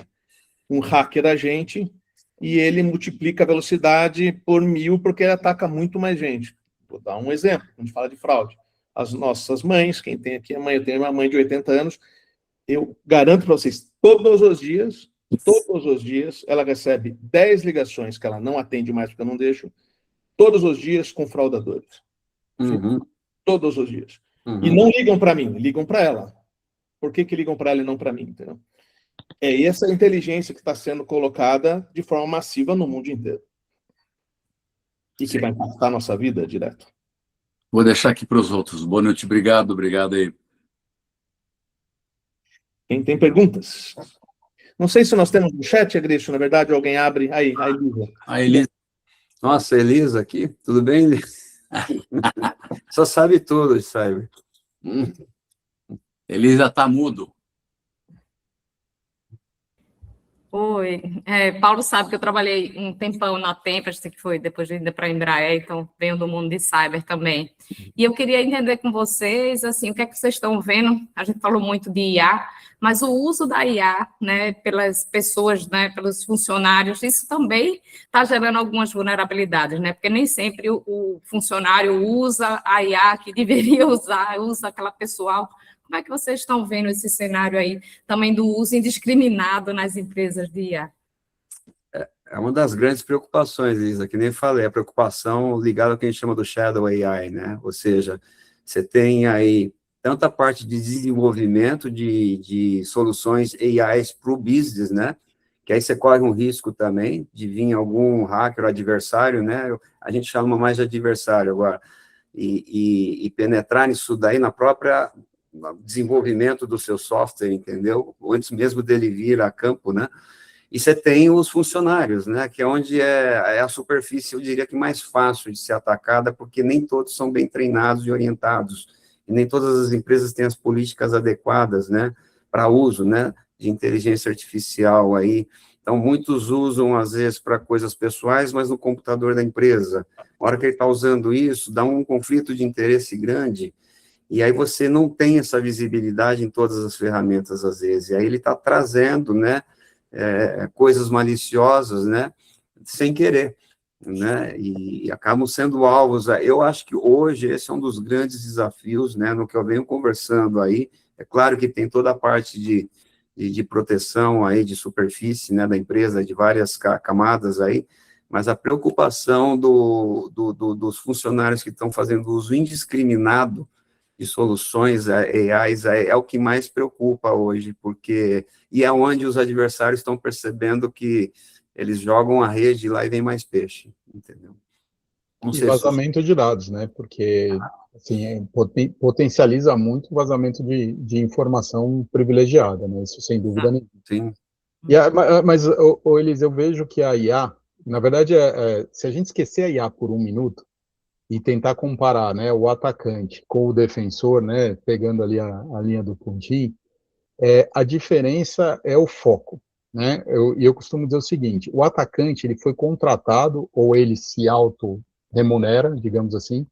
um hacker agente, e ele multiplica a velocidade por 1000, porque ele ataca muito mais gente. Vou dar um exemplo, quando a gente fala de fraude. As nossas mães, quem tem aqui é mãe, eu tenho uma mãe de 80 anos, eu garanto para vocês, todos os dias, ela recebe 10 ligações que ela não atende mais, porque eu não deixo, todos os dias com fraudadores. Uhum. Todos os dias. Uhum. E não ligam para mim, ligam para ela. Por que ligam para ela e não para mim? Entendeu? É essa inteligência que está sendo colocada de forma massiva no mundo inteiro. E que vai impactar a nossa vida direto. Vou deixar aqui para os outros. Boa noite, obrigado aí. Quem tem perguntas? Não sei se nós temos no chat, Agrício, na verdade, alguém abre. Aí, a Elisa. A Elisa. Nossa, Elisa aqui, tudo bem, Elisa? Só sabe tudo de cyber. Elisa está mudo. Oi, Paulo sabe que eu trabalhei um tempão na Tempest, que foi depois de ir para a Embraer, então venho do mundo de cyber também. E eu queria entender com vocês, assim, o que é que vocês estão vendo? A gente falou muito de IA, mas o uso da IA, né, pelas pessoas, né, pelos funcionários, isso também está gerando algumas vulnerabilidades, né, porque nem sempre o funcionário usa a IA que deveria usar, usa aquela pessoal. Como é que vocês estão vendo esse cenário aí, também do uso indiscriminado nas empresas de IA? É uma das grandes preocupações, Isa, que nem falei, a preocupação ligada ao que a gente chama do Shadow AI, né? Ou seja, você tem aí tanta parte de desenvolvimento de soluções AIs para o business, né? Que aí você corre um risco também de vir algum hacker adversário, né? A gente chama mais de adversário agora, e penetrar nisso daí na própria desenvolvimento do seu software, entendeu? Antes mesmo dele vir a campo, né? E você tem os funcionários, né? Que é onde é a superfície, eu diria que mais fácil de ser atacada, porque nem todos são bem treinados e orientados, e nem todas as empresas têm as políticas adequadas, né? Para uso, né? De inteligência artificial aí. Então, muitos usam, às vezes, para coisas pessoais, mas no computador da empresa. Na hora que ele está usando isso, dá um conflito de interesse grande, e aí você não tem essa visibilidade em todas as ferramentas, às vezes. E aí ele está trazendo, né, coisas maliciosas, né, sem querer, né, e acabam sendo alvos. Eu acho que hoje esse é um dos grandes desafios, né, no que eu venho conversando aí. É claro que tem toda a parte de proteção aí, de superfície, né, da empresa, de várias camadas aí, mas a preocupação dos funcionários que estão fazendo uso indiscriminado de soluções AIs é o que mais preocupa hoje, porque, e é onde os adversários estão percebendo que eles jogam a rede lá e vem mais peixe, entendeu? Não E sei se vazamento de dados, né? Porque assim, potencializa muito o vazamento de informação privilegiada, né? Isso sem dúvida nenhuma. sim. Mas Elis, eu vejo que a IA, na verdade, se a gente esquecer a IA por um minuto e tentar comparar, né, o atacante com o defensor, né, pegando ali a linha do pontinho, a diferença é o foco, né? Eu costumo dizer o seguinte: o atacante ele foi contratado ou ele se auto remunera, digamos assim,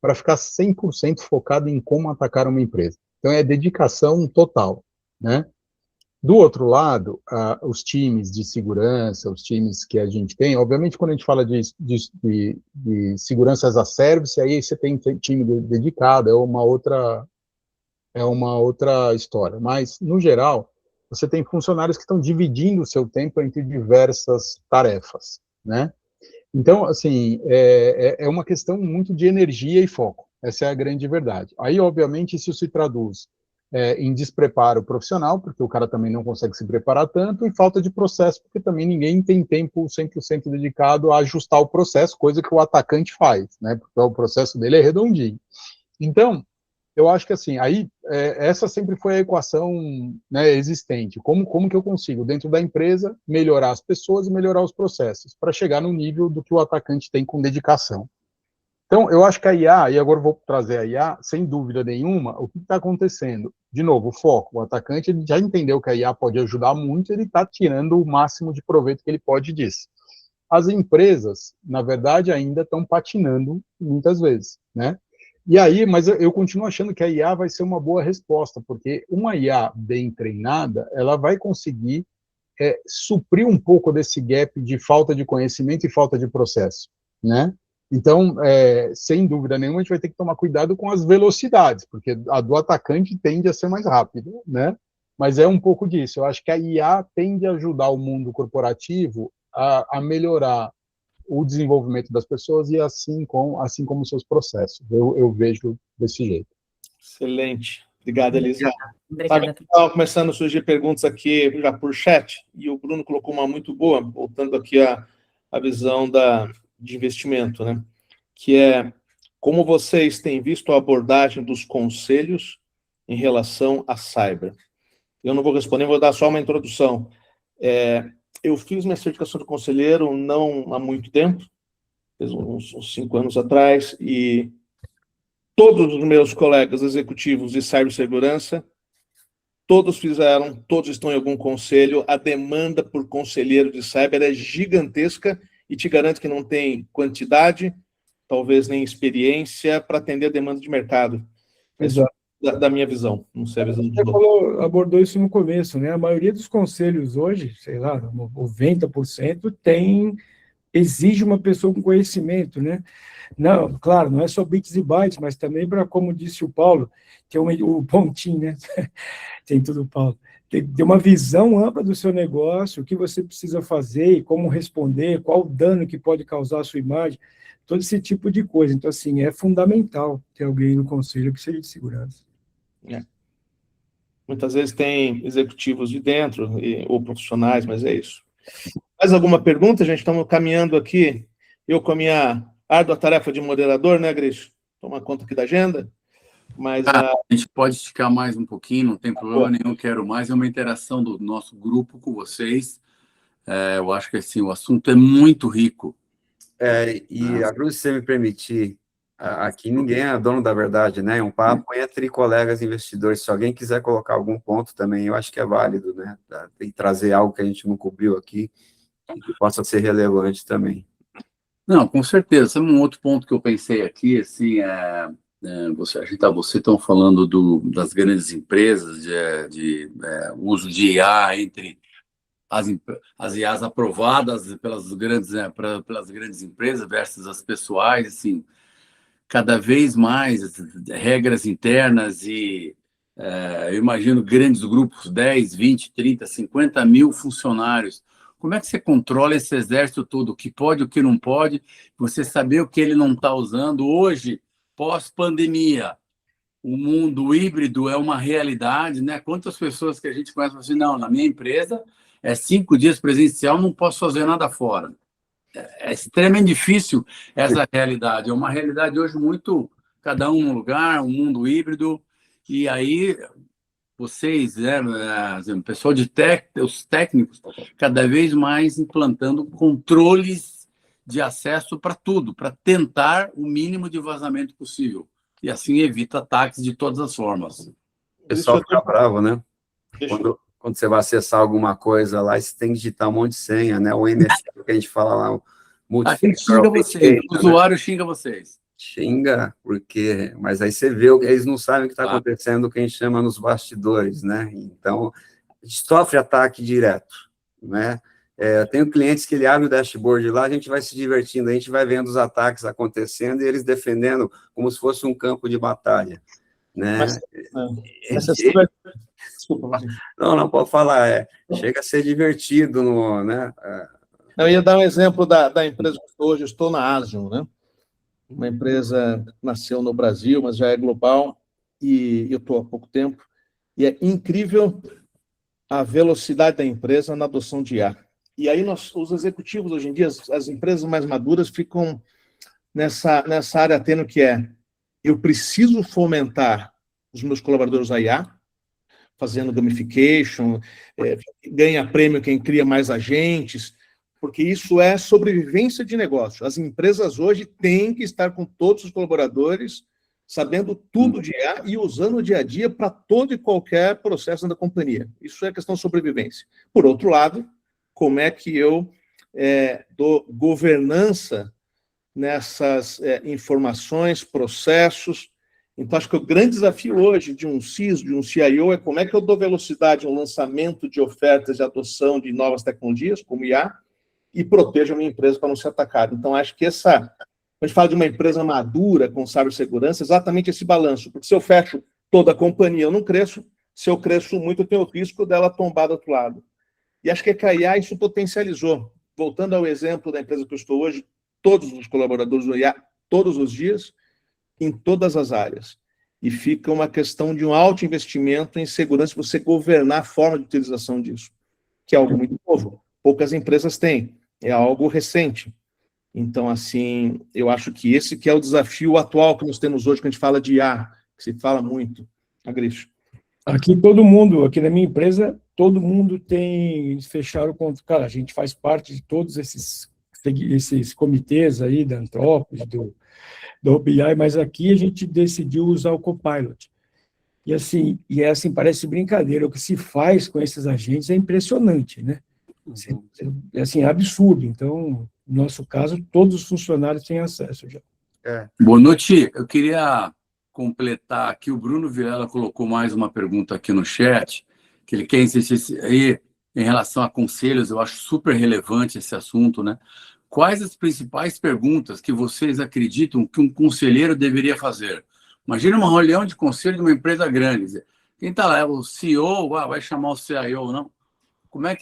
para ficar 100% focado em como atacar uma empresa. Então é dedicação total, né? Do outro lado, os times de segurança, os times que a gente tem, obviamente, quando a gente fala de segurança as a service, aí você tem time dedicado, é uma outra história. Mas, no geral, você tem funcionários que estão dividindo o seu tempo entre diversas tarefas, né? Então, assim, é uma questão muito de energia e foco. Essa é a grande verdade. Aí, obviamente, isso se traduz em despreparo profissional, porque o cara também não consegue se preparar tanto, e falta de processo, porque também ninguém tem tempo 100% dedicado a ajustar o processo, coisa que o atacante faz, né? Porque o processo dele é redondinho. Então, eu acho que assim, aí essa sempre foi a equação, né, existente. Como que eu consigo, dentro da empresa, melhorar as pessoas e melhorar os processos, para chegar no nível do que o atacante tem com dedicação. Então, eu acho que a IA, e agora eu vou trazer a IA, sem dúvida nenhuma, o que está acontecendo? De novo, o foco. O atacante ele já entendeu que a IA pode ajudar muito, ele está tirando o máximo de proveito que ele pode disso. As empresas, na verdade, ainda estão patinando muitas vezes, né? E aí, mas eu continuo achando que a IA vai ser uma boa resposta, porque uma IA bem treinada, ela vai conseguir suprir um pouco desse gap de falta de conhecimento e falta de processo, né? Então, sem dúvida nenhuma, a gente vai ter que tomar cuidado com as velocidades, porque a do atacante tende a ser mais rápida, né? Mas é um pouco disso. Eu acho que a IA tende a ajudar o mundo corporativo a melhorar o desenvolvimento das pessoas e assim como seus processos. Eu vejo desse jeito. Excelente. Obrigado, Elisa. Obrigada. Estavam começando a surgir perguntas aqui já por chat, e o Bruno colocou uma muito boa, voltando aqui à visão de investimento, né? Que é como vocês têm visto a abordagem dos conselhos em relação a cyber. Eu não vou responder, vou dar só uma introdução. Eu fiz minha certificação de conselheiro não há muito tempo, fez uns 5 anos atrás, e todos os meus colegas executivos de cibersegurança, todos estão em algum conselho. A demanda por conselheiro de cyber é gigantesca e te garanto que não tem quantidade, talvez nem experiência para atender a demanda de mercado. Isso da minha visão, não sei a visão do Você abordou isso no começo, né? A maioria dos conselhos hoje, sei lá, 90% exige uma pessoa com conhecimento, né? Não, claro, não é só bits e bytes, mas também para, como disse o Paulo, tem o pontinho, né? Tem tudo, Paulo. Tem uma visão ampla do seu negócio, o que você precisa fazer e como responder, qual o dano que pode causar à sua imagem, todo esse tipo de coisa. Então, assim, é fundamental ter alguém no conselho que seja de segurança. Muitas vezes tem executivos de dentro ou profissionais, mas é isso. Mais alguma pergunta, gente? Estamos caminhando aqui, eu com a minha árdua tarefa de moderador, né, Gris? Toma conta aqui da agenda. Mas a gente pode esticar mais um pouquinho, não tem problema nenhum, quero mais. É uma interação do nosso grupo com vocês. Eu acho que assim, o assunto é muito rico. E a Cruz, se você me permitir, aqui ninguém é dono da verdade, né? É um papo entre colegas investidores. Se alguém quiser colocar algum ponto também, eu acho que é válido, né? E trazer algo que a gente não cobriu aqui e que possa ser relevante também. Não, com certeza. Sabe um outro ponto que eu pensei aqui, assim, vocês estão falando das grandes empresas, de uso de IA entre as IAs aprovadas pelas grandes empresas versus as pessoais, assim, cada vez mais regras internas e eu imagino grandes grupos, 10, 20, 30, 50 mil funcionários. Como é que você controla esse exército todo? O que pode, o que não pode? Você saber o que ele não está usando hoje, pós-pandemia. O mundo híbrido é uma realidade, né? Quantas pessoas que a gente conhece falam assim, não, na minha empresa é 5 dias presencial, não posso fazer nada fora. É extremamente difícil essa realidade. É uma realidade hoje muito, cada um num lugar, um mundo híbrido, e aí vocês, o pessoal os técnicos, cada vez mais implantando controles de acesso para tudo, para tentar o mínimo de vazamento possível. E assim evita ataques de todas as formas. O pessoal fica bravo, né? Quando você vai acessar alguma coisa lá, você tem que digitar um monte de senha, né? O MFA que a gente fala lá, A gente xinga vocês, o usuário xinga vocês. Xinga, porque... Mas aí você vê, eles não sabem o que está acontecendo, o que a gente chama nos bastidores, né? Então, a gente sofre ataque direto, né? Eu tenho clientes que ele abre o dashboard lá, a gente vai se divertindo, a gente vai vendo os ataques acontecendo e eles defendendo como se fosse um campo de batalha, né? Desculpa, não pode falar, chega a ser divertido, né? Eu ia dar um exemplo da empresa que hoje estou na Asium, né? Uma empresa que nasceu no Brasil, mas já é global, e eu estou há pouco tempo, e é incrível a velocidade da empresa na adoção de IA. E aí os executivos, hoje em dia, as empresas mais maduras ficam nessa área tênue que eu preciso fomentar os meus colaboradores a IA, fazendo gamification, ganha prêmio quem cria mais agentes, porque isso é sobrevivência de negócio. As empresas hoje têm que estar com todos os colaboradores, sabendo tudo de IA e usando o dia a dia para todo e qualquer processo da companhia. Isso é questão de sobrevivência. Por outro lado, como é que eu dou governança nessas informações, processos? Então, acho que o grande desafio hoje de um CISO, de um CIO, é como é que eu dou velocidade no lançamento de ofertas de adoção de novas tecnologias, como IA, e protejo a minha empresa para não ser atacada. Então, acho que quando a gente fala de uma empresa madura com cibersegurança, é exatamente esse balanço, porque se eu fecho toda a companhia, eu não cresço, se eu cresço muito, eu tenho o risco dela tombar do outro lado. E acho que a IA isso potencializou. Voltando ao exemplo da empresa que eu estou hoje, todos os colaboradores do IA, todos os dias, em todas as áreas. E fica uma questão de um alto investimento em segurança, você governar a forma de utilização disso, que é algo muito novo. Poucas empresas têm, é algo recente. Então, assim, eu acho que esse que é o desafio atual que nós temos hoje, que a gente fala de IA, que se fala muito. Agrício. Aqui aqui na minha empresa, todo mundo eles fecharam com... Cara, a gente faz parte de todos esses comitês aí, da Anthropic, do OpenAI, mas aqui a gente decidiu usar o Copilot. E assim, parece brincadeira, o que se faz com esses agentes é impressionante, né? É assim, absurdo. Então, no nosso caso, todos os funcionários têm acesso já. Bonucci, eu queria completar aqui, o Bruno Vilela colocou mais uma pergunta aqui no chat, que ele quer insistir aí em relação a conselhos, eu acho super relevante esse assunto, né? Quais as principais perguntas que vocês acreditam que um conselheiro deveria fazer? Imagina uma reunião de conselho de uma empresa grande. Quem está lá? O CEO vai chamar o CIO, não? Como é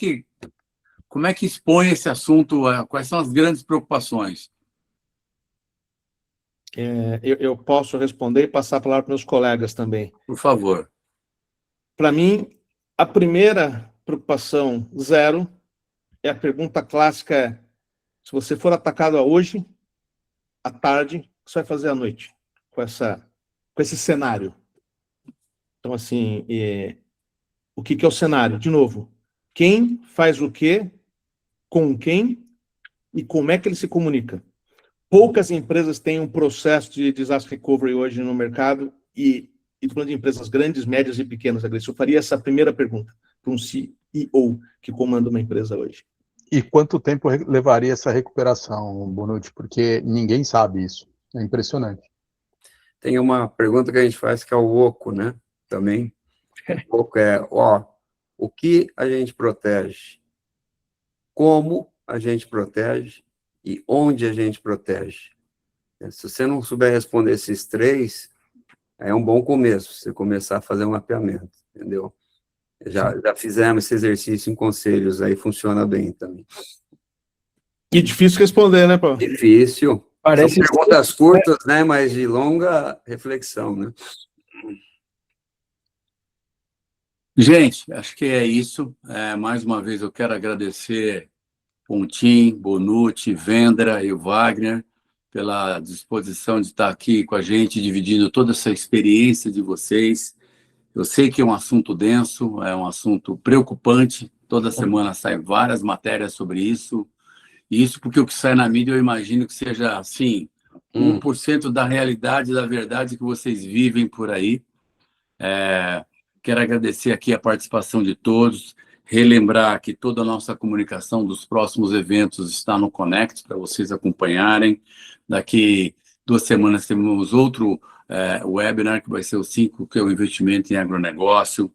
que expõe esse assunto? Quais são as grandes preocupações? Eu posso responder e passar a palavra para meus colegas também. Por favor. Para mim, a primeira preocupação, zero, é a pergunta clássica: se você for atacado hoje, à tarde, o que você vai fazer à noite com esse cenário? Então, assim, o que é o cenário? De novo, quem faz o quê, com quem e como é que ele se comunica? Poucas empresas têm um processo de disaster recovery hoje no mercado e falando de empresas grandes, médias e pequenas, Agrício, eu faria essa primeira pergunta para um CEO que comanda uma empresa hoje. E quanto tempo levaria essa recuperação, Bonucci? Porque ninguém sabe isso. É impressionante. Tem uma pergunta que a gente faz que é o oco, né? Também. O oco o que a gente protege? Como a gente protege? E onde a gente protege? Se você não souber responder esses três, é um bom começo, você começar a fazer um mapeamento, entendeu? Já fizemos esse exercício em conselhos, aí funciona bem também. E difícil responder, né, Paulo? Difícil. Parece São perguntas curtas, né, mas de longa reflexão, né? Gente, acho que é isso. Mais uma vez eu quero agradecer Pontin, Bonucci, Vendra e o Wagner pela disposição de estar aqui com a gente, dividindo toda essa experiência de vocês. Eu sei que é um assunto denso, é um assunto preocupante. Toda semana saem várias matérias sobre isso. E isso porque o que sai na mídia eu imagino que seja, assim, 1% da realidade, da verdade que vocês vivem por aí. Quero agradecer aqui a participação de todos, relembrar que toda a nossa comunicação dos próximos eventos está no Connect, para vocês acompanharem. Daqui 2 semanas temos outro webinar, que vai ser o 5, que é o investimento em agronegócio.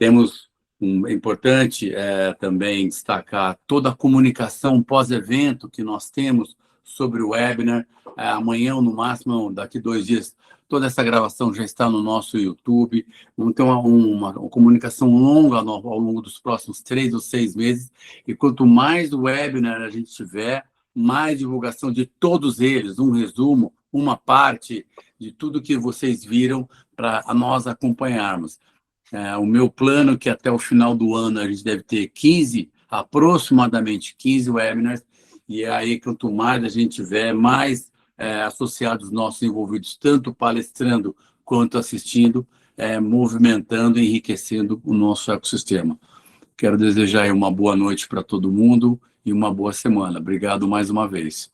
É importante também destacar toda a comunicação pós-evento que nós temos sobre o webinar. Amanhã, ou no máximo, daqui 2 dias, toda essa gravação já está no nosso YouTube. Então, uma comunicação longa ao longo dos próximos 3 ou 6 meses. E quanto mais webinar a gente tiver, mais divulgação de todos eles, um resumo, uma parte de tudo que vocês viram para nós acompanharmos. O meu plano é que até o final do ano a gente deve ter aproximadamente 15 webinars, e aí quanto mais a gente tiver, mais associados nossos envolvidos, tanto palestrando quanto assistindo, movimentando e enriquecendo o nosso ecossistema. Quero desejar aí uma boa noite para todo mundo e uma boa semana. Obrigado mais uma vez.